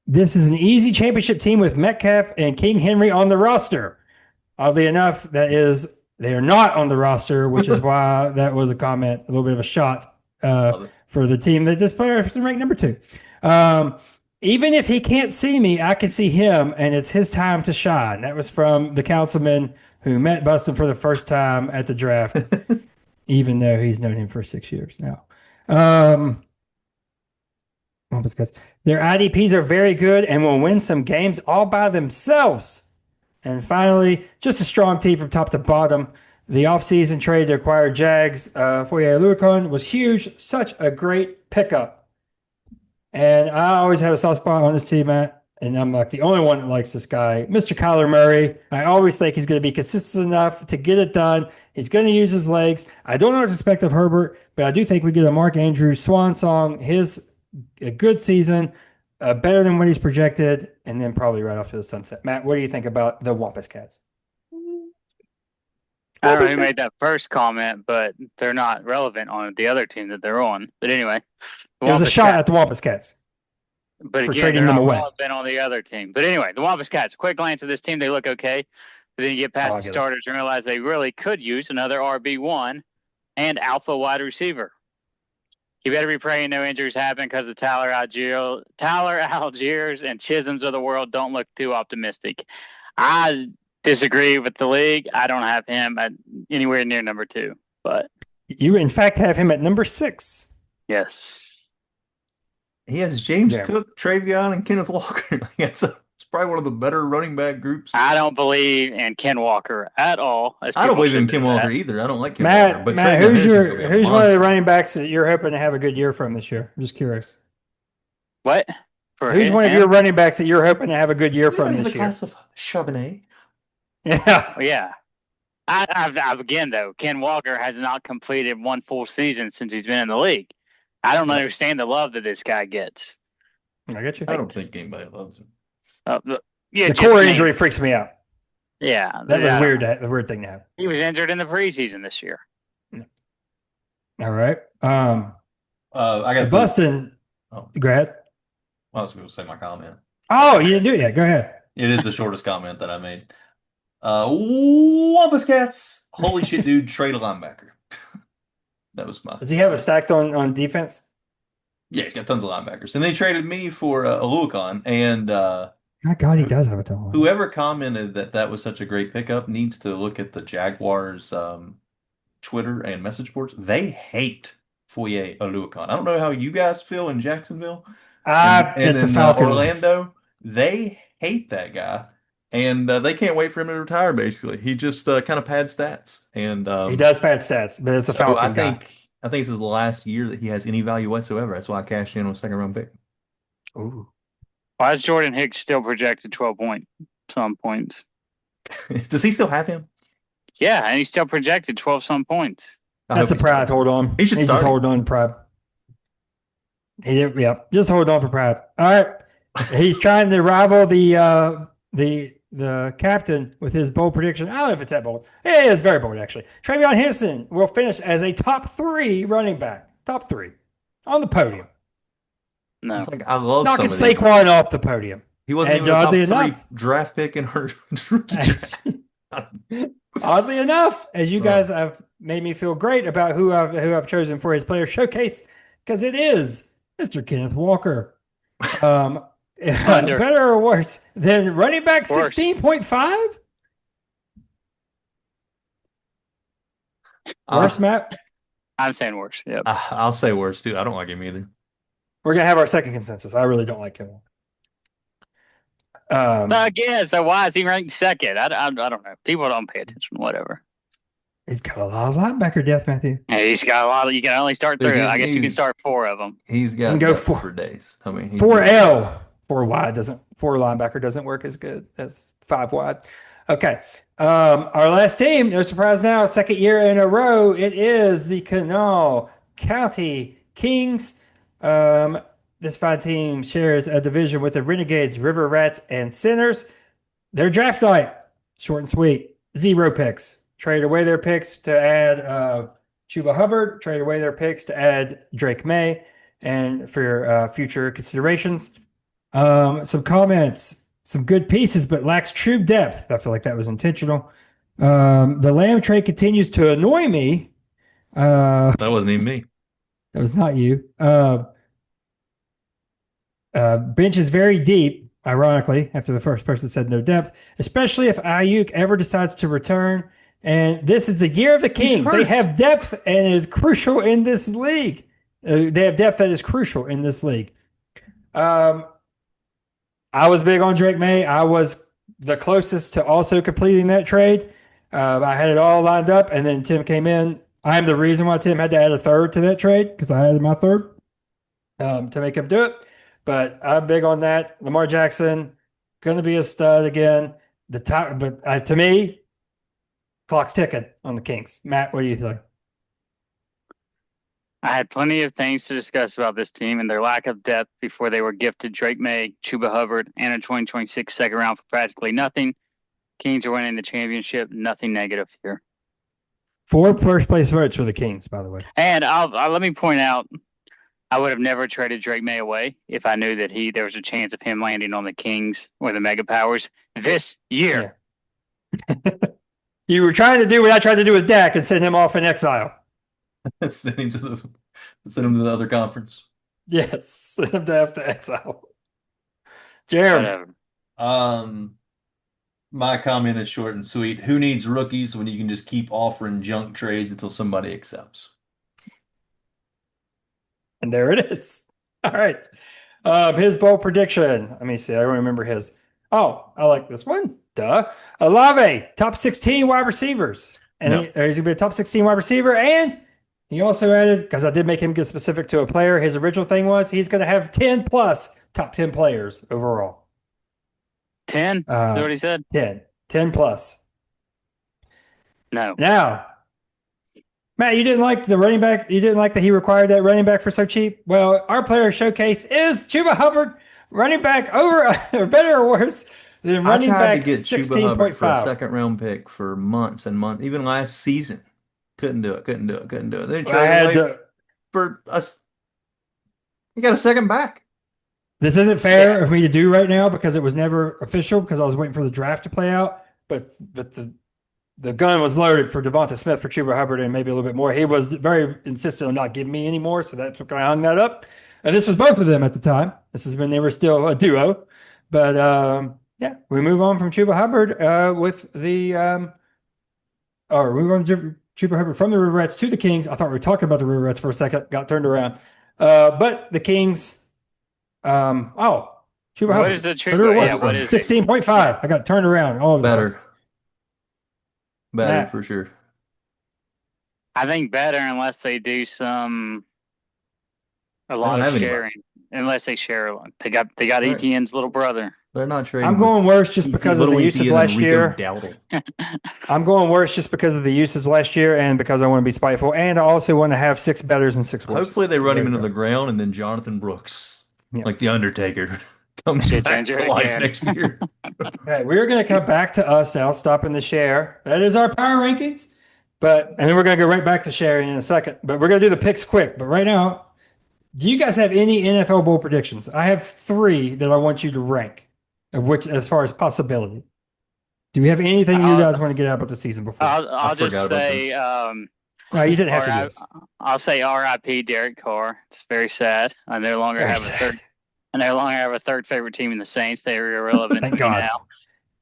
this is an easy championship team with Metcalf and King Henry on the roster. Oddly enough, they are not on the roster, which is why that was a comment, a little bit of a shot for the team that this player is ranked number 2. Even if he can't see me, I can see him, and it's his time to shine. That was from the councilman who met Bustin for the first time at the draft, even though he's known him for 6 years now. Their IDPs are very good and will win some games all by themselves. And finally, just a strong team from top to bottom. The offseason trade to acquire Jags, Foye Oluokun, was huge. Such a great pickup. And I always have a soft spot on this team, Matt. And I'm like the only one that likes this guy, Mr. Kyler Murray. I always think he's going to be consistent enough to get it done. He's going to use his legs. I don't know what to expect of Herbert, but I do think we get a Mark Andrews swan song. A good season. Better than what he's projected, and then probably right off to the sunset. Matt, what do you think about the Wampus Cats? I don't know who made that first comment, but they're not relevant on the other team that they're on. But anyway, It was a shot at the Wampus Cats. But for again, trading they're them not away. relevant on the other team. But anyway, the Wampus Cats. Quick glance at this team, they look okay. But then you get past the starters and realize they really could use another RB1 and alpha wide receiver. You better be praying no injuries happen because the Tyler Algiers and Chisholms of the world don't look too optimistic. I disagree with the league. I don't have him at anywhere near number 2. But you, in fact, have him at number 6. Yes. He has James Cook, Travion, and Kenneth Walker. It's probably one of the better running back groups. I don't believe in Ken Walker at all. I don't believe in Ken Walker either. I don't like Ken Matt, Walker. But Matt, who's one of the running backs that you're hoping to have a good year from this year? I'm just curious. What? Who's one of your running backs that you're hoping to have a good year from this year? Class of Charbonnet. Yeah. Yeah. I've again, though, Ken Walker has not completed one full season since he's been in the league. I don't understand the love that this guy gets. I get you. I don't think anybody loves him. The core injury freaks me out. Yeah. That was weird. A weird thing to have. He was injured in the preseason this year. All right. I got Bustin. Oh. Go ahead. I was going to say my comment. Oh, you didn't do it yet. Go ahead. It is the shortest comment that I made. Wampus Cats. Holy shit, dude. Trade a linebacker. That was my. Does he have a stacked on defense? Yeah, he's got tons of linebackers. And they traded me for Aluakon. And My God, he does have a ton. whoever commented that that was such a great pickup needs to look at the Jaguars Twitter and message boards. They hate Foye Aluakon. I don't know how you guys feel in Jacksonville and It's a in Falcon. Orlando. They hate that guy, and they can't wait for him to retire. Basically, he just kind of pads stats, and He does bad stats, but it's a so Falcon guy. I think this is the last year that he has any value whatsoever. That's why I cashed in on a second round pick. Ooh. Why is Jordan Hicks still projected 12 some points? Does he still have him? Yeah, and he's still projected 12 some points. That's a pride. Hold on. He should He's start just holding on to pride. Yeah, just hold on for pride. All right. He's trying to rival the captain with his bold prediction. I don't know if it's that bold. It is very bold, actually. Travion Henderson will finish as a top 3 running back. Top 3 on the podium. No. It's like I love Knocking some of these. Saquon off the podium. He wasn't And even a top oddly 3 enough- draft pick in her rookie draft. Oddly enough, as you guys have made me feel great about who I've chosen for his player showcase, because it is Mr. Kenneth Walker. Better or worse than running back 16.5? Worse, Matt? I'm saying worse. Yep. I'll say worse too. I don't like him either. We're gonna have our second consensus. I really don't like him. Again, so why is he ranked second? I don't know. People don't pay attention. Whatever. He's got a lot of linebacker depth, Matthew. Hey, he's got a lot. You can only start 3. I guess you can start 4 of them. He's got can go depth 4 for days. I mean, 4L, 4 wide doesn't 4 linebacker doesn't work as good as 5 wide. Okay. Our last team, no surprise now, second year in a row, it is the Kanawha County Kings. This fine team shares a division with the Renegades, River Rats, and Sinners. Their draft night, short and sweet, 0 picks. Trade away their picks to add Chuba Hubbard, trade away their picks to add Drake May, and for future considerations. Some comments, some good pieces, but lacks true depth. I feel like that was intentional. The Lamb trade continues to annoy me. That wasn't even me. That was not you. Bench is very deep, ironically, after the first person said no depth, especially if Ayuk ever decides to return. And this is the year of the King. They have depth and it is crucial in this league. They have depth that is crucial in this league. I was big on Drake May. I was the closest to also completing that trade. I had it all lined up, and then Tim came in. I'm the reason why Tim had to add a third to that trade because I added my third to make him do it. But I'm big on that. Lamar Jackson, going to be a stud again. But to me, clock's ticking on the Kings. Matt, what do you think? I had plenty of things to discuss about this team and their lack of depth before they were gifted Drake May, Chuba Hubbard, and a 2026 second round for practically nothing. Kings are winning the championship. Nothing negative here. 4 first place votes for the Kings, by the way. And let me point out, I would have never traded Drake May away if I knew that there was a chance of him landing on the Kings or the Mega Powers this year. Yeah. You were trying to do what I tried to do with Dak and send him off in exile. Send him to the other conference. Yes, send him to have to exile. Jeremy. My comment is short and sweet. Who needs rookies when you can just keep offering junk trades until somebody accepts? And there it is. All right. His bold prediction. Let me see. I don't remember his. Oh, I like this one. Duh. Olave, top 16 wide receivers. And he's going to be a top 16 wide receiver. And he also added, because I did make him get specific to a player, his original thing was he's going to have 10 plus top 10 players overall. 10? Is that what he said? 10. 10 plus. No. Now, Matt, you didn't like the running back. You didn't like that he required that running back for so cheap. Well, our player showcase is Chuba Hubbard, running back over or better or worse than running back 16.5 for a second round pick for months and months, even last season. Couldn't do it. They I had for us. You got a second back. This isn't fair of me to do right now because it was never official because I was waiting for the draft to play out. But the gun was loaded for Devonta Smith for Chuba Hubbard and maybe a little bit more. He was very insistent on not giving me any more, so that's what I hung that up. And this was both of them at the time. This is when they were still a duo. But yeah, we move on from Chuba Hubbard with the or we move on to Chuba Hubbard from the Riverettes to the Kings. I thought we were talking about the Riverettes for a second, got turned around. But the Kings, Chuba What Hubbard. is the Chuba? Yeah, what is 16.5. I got turned around. All of Better. Better Matt. for sure. I think better unless they do a lot of sharing. Unless they share a lot. They got Right. ETN's little brother. They're not trading. I'm going worse just because of the usage last year. Dowdle. I'm going worse just because of the usage last year and because I want to be spiteful. And I also want to have 6 betters and 6 horses. Hopefully they run him into the ground and then Jonathan Brooks, like the Undertaker, comes back to life next year. Okay, we're going to come back to us now, stopping the share. That is our power rankings. And then we're going to go right back to sharing in a second. But we're going to do the picks quick. But right now, do you guys have any NFL bowl predictions? I have 3 that I want you to rank, of which as far as possibility. Do we have anything you guys want to get out about the season before? I'll just say no, you didn't have to do this. I'll say R.I.P. Derek Carr. It's very sad. I no longer have a third favorite team in the Saints. They are irrelevant Thank to me God. now.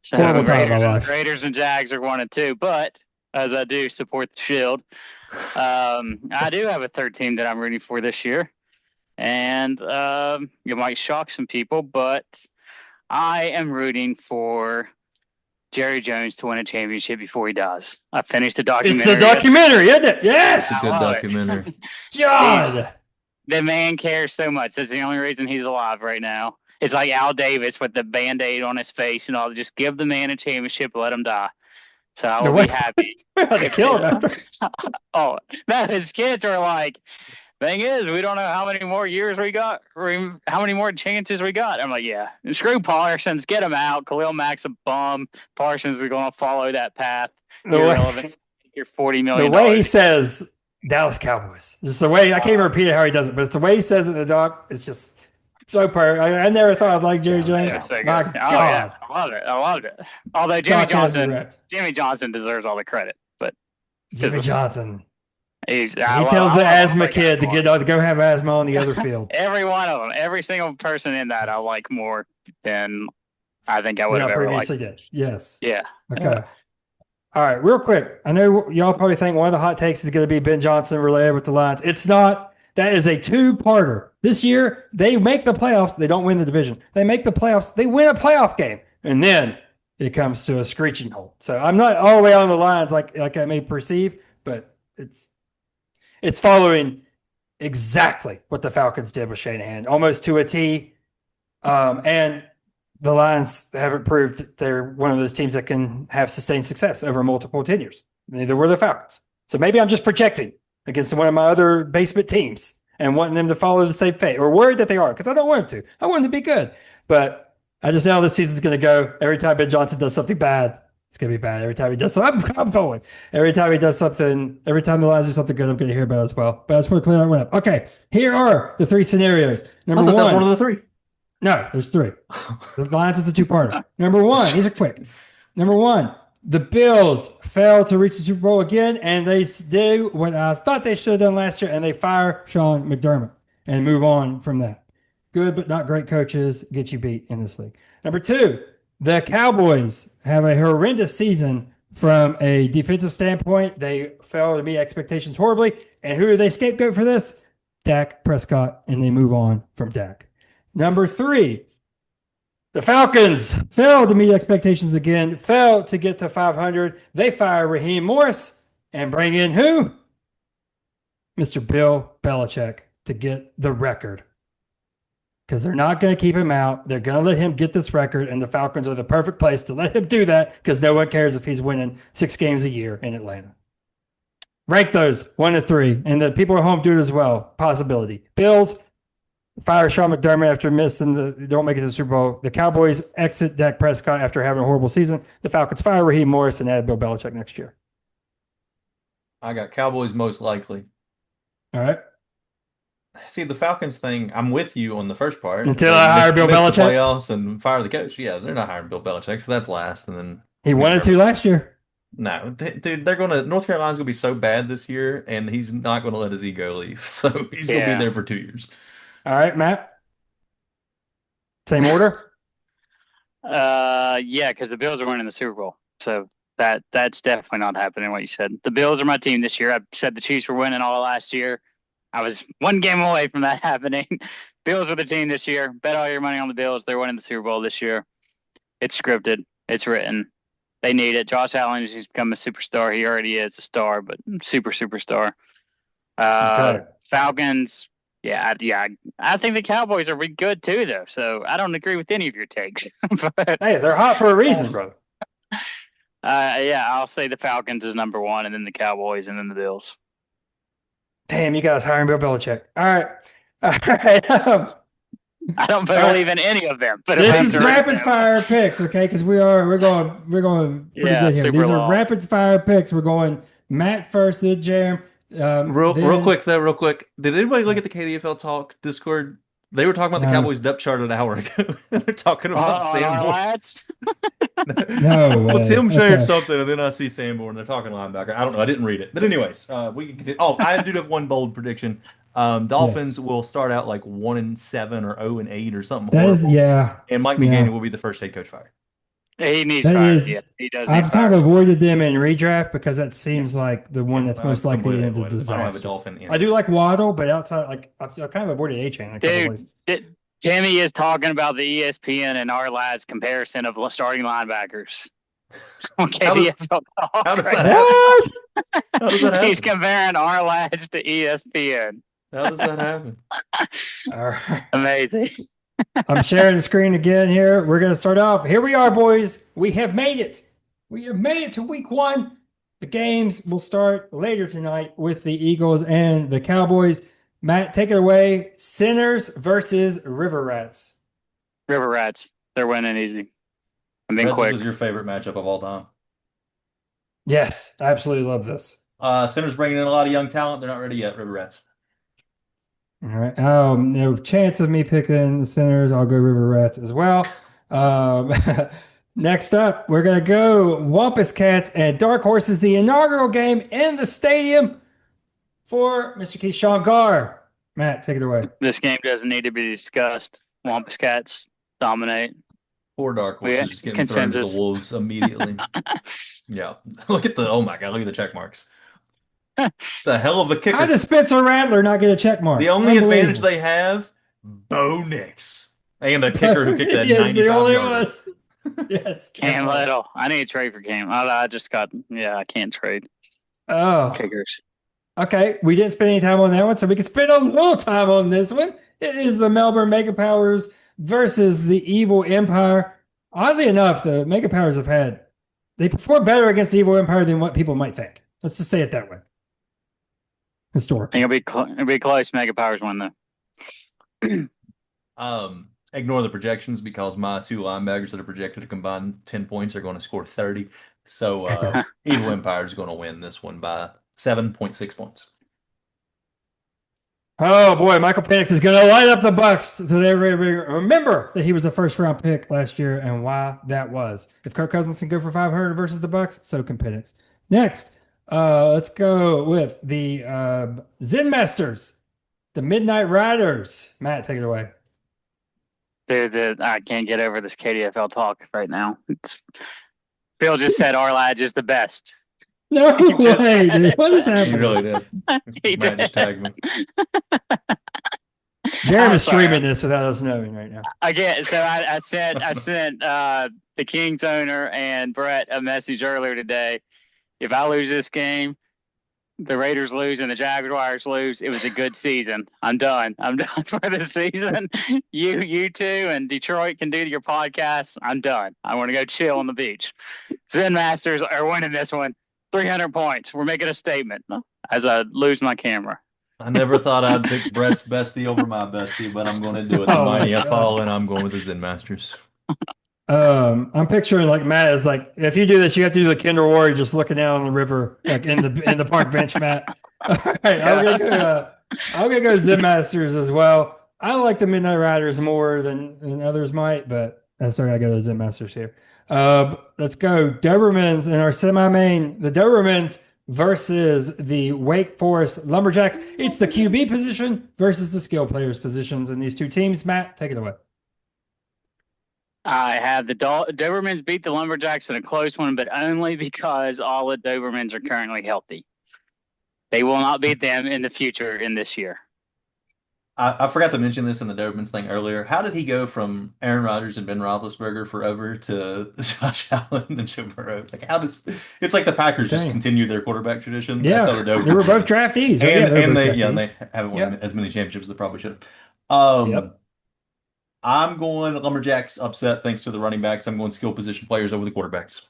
So Horrible time of my life. Raiders and Jags are 1 and 2, but as I do support the Shield, I do have a third team that I'm rooting for this year. And you might shock some people, but I am rooting for Jerry Jones to win a championship before he dies. I finished the documentary. It's the documentary, isn't it? Yes! It's a good documentary. God! The man cares so much. That's the only reason he's alive right now. It's like Al Davis with the Band-Aid on his face and all. Just give the man a championship, let him die. So I will be happy. We had to kill him after. Oh, no, his kids are like, thing is, we don't know how many more years we got, or how many more chances we got. I'm like, yeah, screw Parsons, get him out. Khalil Mack's a bum. Parsons is going to follow that path. You're $40 million. The way he says Dallas Cowboys, just the way I can't even repeat it how he does it, but it's the way he says it in the doc. It's just so perfect. I never thought I'd like Jerry Jones. So My God, yeah, I loved it. Although Jimmy Johnson deserves all the credit, but Jimmy Johnson. He tells the asthma kid to go have asthma on the other field. Every one of them, every single person in that, I like more than I think I would have ever liked. Did. Yes. Yeah. Okay. All right, real quick. I know y'all probably think one of the hot takes is going to be Ben Johnson related with the Lions. It's not. That is a 2-parter. This year, they make the playoffs. They don't win the division. They make the playoffs. They win a playoff game. And then it comes to a screeching halt. So I'm not all the way on the Lions like I may perceive, but it's following exactly what the Falcons did with Shanahan, almost to a T. And the Lions haven't proved that they're one of those teams that can have sustained success over multiple tenures. Neither were the Falcons. So maybe I'm just projecting against one of my other basement teams and wanting them to follow the same fate, or worried that they are, because I don't want them to. I want them to be good. But I just know this season's going to go. Every time Ben Johnson does something bad, it's going to be bad. Every time he does something, I'm going. Every time he does something, every time the Lions do something good, I'm going to hear about it as well. But I just want to clear that one up. Okay, here are the 3 scenarios. Number 1. That's one of the 3. No, there's 3. The Lions is a 2-parter. Number 1, these are quick. Number 1, the Bills fail to reach the Super Bowl again, and they do what I thought they should have done last year, and they fire Sean McDermott and move on from that. Good but not great coaches get you beat in this league. Number 2, the Cowboys have a horrendous season from a defensive standpoint. They fail to meet expectations horribly. And who do they scapegoat for this? Dak Prescott, and they move on from Dak. Number 3, the Falcons failed to meet expectations again, failed to get to 500. They fire Raheem Morris and bring in who? Mr. Bill Belichick to get the record. Because they're not going to keep him out. They're going to let him get this record, and the Falcons are the perfect place to let him do that because no one cares if he's winning 6 games a year in Atlanta. Rank those 1 to 3, and the people at home do it as well. Possibility. Bills fire Sean McDermott after don't make it to the Super Bowl. The Cowboys exit Dak Prescott after having a horrible season. The Falcons fire Raheem Morris and add Bill Belichick next year. I got Cowboys most likely. All right. See, the Falcons thing, I'm with you on the first part. Until They I hire Bill missed the Belichick. playoffs and fire the coach. Yeah, they're not hiring Bill Belichick, so that's last. And then He who's wanted their to last year. No, dude, they're gonna North Carolina's gonna be so bad this year, and he's not gonna let his ego leave. So he's gonna be Yeah. there for 2 years. All right, Matt. Same order. Yeah, because the Bills are winning the Super Bowl, so that's definitely not happening. What you said, the Bills are my team this year. I said the Chiefs were winning all last year. I was one game away from that happening. Bills are the team this year. Bet all your money on the Bills. They're winning the Super Bowl this year. It's scripted. It's written. They need it. Josh Allen has become a superstar. He already is a star, but superstar. Okay. Falcons. Yeah. I think the Cowboys are really good too, though. So I don't agree with any of your takes. But Hey, they're hot for a reason, brother. yeah, I'll say the Falcons is number one, and then the Cowboys, and then the Bills. Damn, you guys hiring Bill Belichick. All right. All right. I don't All right. believe in any of them. But This is rapid fire picks, okay? Because we're going pretty Yeah, good here. super These are long. rapid fire picks. We're going Matt first, then Jerem. Real quick though, real quick. Did anybody look at the KDFL Talk Discord? They were talking about the Cowboys depth chart an hour ago. They're talking about Sanborn. Lads? No way. Well, Tim shared Okay. something, and then I see Sanborn. They're talking linebacker. I don't know. I didn't read it, but anyways, we can continue. Oh, I do have one bold prediction. Dolphins will start out like 1-7 or 0-8 or something That horrible. is, yeah. And Mike Yeah. McDaniel will be the first head coach fired. He needs That fired. is- Yeah, he does. Need I've kind fired. of avoided them in redraft because that seems like the one that's most likely to Completely end a avoided. I don't have a disaster. Dolphin in. I do like Waddle, but outside, like I've kind of avoided A-Chain in a couple Dude, places. Jimmy is talking about the ESPN and our lads comparison of starting linebackers. On KDFL How does Talk. that happen? How does that He's happen? comparing our lads to ESPN. How does that happen? All right. Amazing. I'm sharing the screen again here. We're going to start off. Here we are, boys. We have made it. We have made it to week 1. The games will start later tonight with the Eagles and the Cowboys. Matt, take it away. Sinners versus River Rats. River Rats. They're winning easy. I mean, Brett, quick. this is your favorite matchup of all time. Yes, I absolutely love this. Center's bringing in a lot of young talent. They're not ready yet. River Rats. All right. No chance of me picking the Sinners. I'll go River Rats as well. Next up, we're going to go Wampus Cats and Dark Horses, the inaugural game in the stadium for Mr. Keyshawn Garr. Matt, take it away. This game doesn't need to be discussed. Wampus Cats dominate. Poor Dark Horse is just getting thrown to the Wolves immediately. Yeah. Look at oh my God, look at the check marks. It's a hell of a kicker. How does Spencer Rattler not get a check mark? The only advantage they have, Bo Nix. And a kicker who kicked that yes, 95 the only yarder. one. Yes. Cam Little. I need to trade for Cam. I just got, I can't trade Oh, kickers. okay. We didn't spend any time on that one, so we can spend a little time on this one. It is the Melbourne Mega Powers versus the Evil Empire. Oddly enough, the Mega Powers they perform better against the Evil Empire than what people might think. Let's just say it that way. Historically. I think it'll be close. Mega Powers win though. Ignore the projections because my 2 linebackers that are projected to combine 10 points are going to score 30. So Evil Empire is going to win this one by 7.6 points. Oh boy, Michael Penix is going to light up the Bucks so they remember that he was a first-round pick last year and why that was. If Kirk Cousins can go for 500 versus the Bucks, so can Penix. Next, let's go with the Zen Masters, the Midnight Riders. Matt, take it away. Dude, I can't get over this KDFL talk right now. Phil just said our lad is the best. No way, dude. What is You happening? really did. He Matt did. just tagged me. Jeremy is I'm sorry. streaming this without us knowing right now. Again, so I sent the Kings owner and Brett a message earlier today. If I lose this game, the Raiders lose and the Jaguars lose, it was a good season. I'm done. I'm done for the season. You two and Detroit can do your podcast. I'm done. I want to go chill on the beach. Zen Masters are winning this one. 300 points. We're making a statement as I lose my camera. I never thought I'd pick Brett's bestie over my bestie, but I'm going to do it. The Oh, my mighty have God. fallen. I'm going with the Zen Masters. I'm picturing like Matt is like, if you do this, you have to do the Kinder Warrior just looking down on the river, like in the park bench, Matt. All right, I'm gonna go Zim Masters as well. I like the Midnight Riders more than others might, but that's why I go to Zim Masters here. Let's go Dobermans in our semi-main. The Dobermans versus the Wake Forest Lumberjacks. It's the QB position versus the skill players positions in these two teams. Matt, take it away. I have the Dobermans beat the Lumberjacks in a close one, but only because all the Dobermans are currently healthy. They will not beat them in the future in this year. I forgot to mention this in the Dobermans thing earlier. How did he go from Aaron Rodgers and Ben Roethlisberger forever to Josh Allen and Joe Burrow? Like, how does it's like the Packers just continue their quarterback tradition? Yeah, that's how the Dobermans they were both draftees, and they haven't won as many championships as they probably should have. Yep. I'm going Lumberjacks upset thanks to the running backs. I'm going skill position players over the quarterbacks.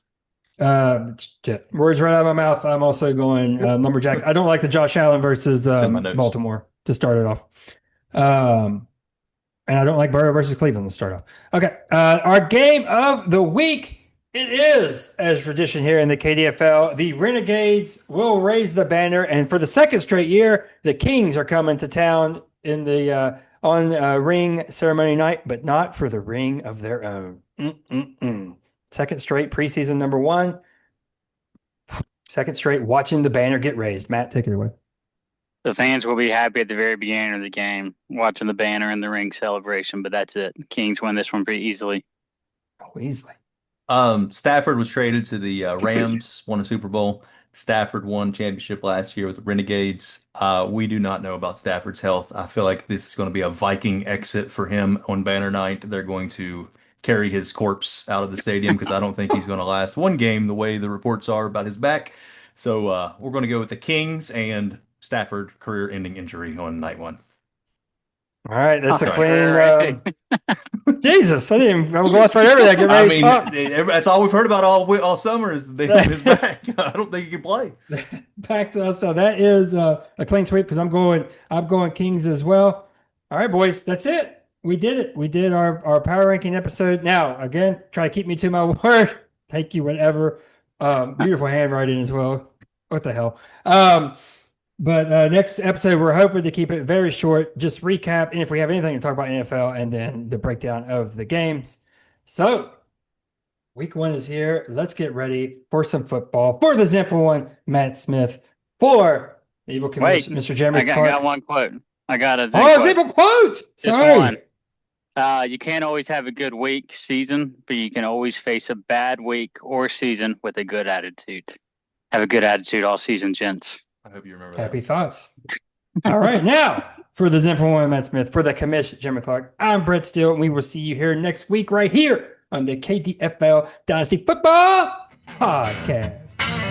Words right out of my mouth. I'm also going Lumberjacks. I don't like the Josh Allen versus Baltimore to start it off. And I don't like Burrow versus Cleveland to start off. Okay. Our game of the week. It is, as tradition here in the KDFL, the Renegades will raise the banner. And for the second straight year, the Kings are coming to town in the on ring ceremony night, but not for the ring of their own. Second straight preseason number 1. Second straight watching the banner get raised. Matt, take it away. The fans will be happy at the very beginning of the game, watching the banner and the ring celebration, but that's it. Kings win this one pretty easily. Oh, easily. Stafford was traded to the Rams, won a Super Bowl. Stafford won championship last year with the Renegades. We do not know about Stafford's health. I feel like this is going to be a Viking exit for him on banner night. They're going to carry his corpse out of the stadium because I don't think he's going to last one game the way the reports are about his back. So we're going to go with the Kings and Stafford career-ending injury on night 1. All right, that's a clean. Jesus, I didn't even gloss right over that. Get ready to talk. That's all we've heard about all summer is his back. I don't think he can play. Back to us. So that is a clean sweep because I'm going Kings as well. All right, boys, that's it. We did it. We did our power ranking episode. Now, again, try to keep me to my word. Thank you, whatever. Beautiful handwriting as well. What the hell? But next episode, we're hoping to keep it very short, just recap, and if we have anything to talk about NFL, and then the breakdown of the games. So, week 1 is here. Let's get ready for some football. For the Zenful one, Matt Smith. For the Evil Commissioner, Mr. Jeremy Clark. I got one quote. I got a Zenful quote! Sorry. You can't always have a good week, season, but you can always face a bad week or season with a good attitude. Have a good attitude all season, gents. I hope you remember Happy thoughts. All right. Now, for the Zenful one, Matt Smith, for the commission, Jeremy Clark, I'm Brett Steele, and we will see you here next week right here on the KDFL Dynasty Football Podcast.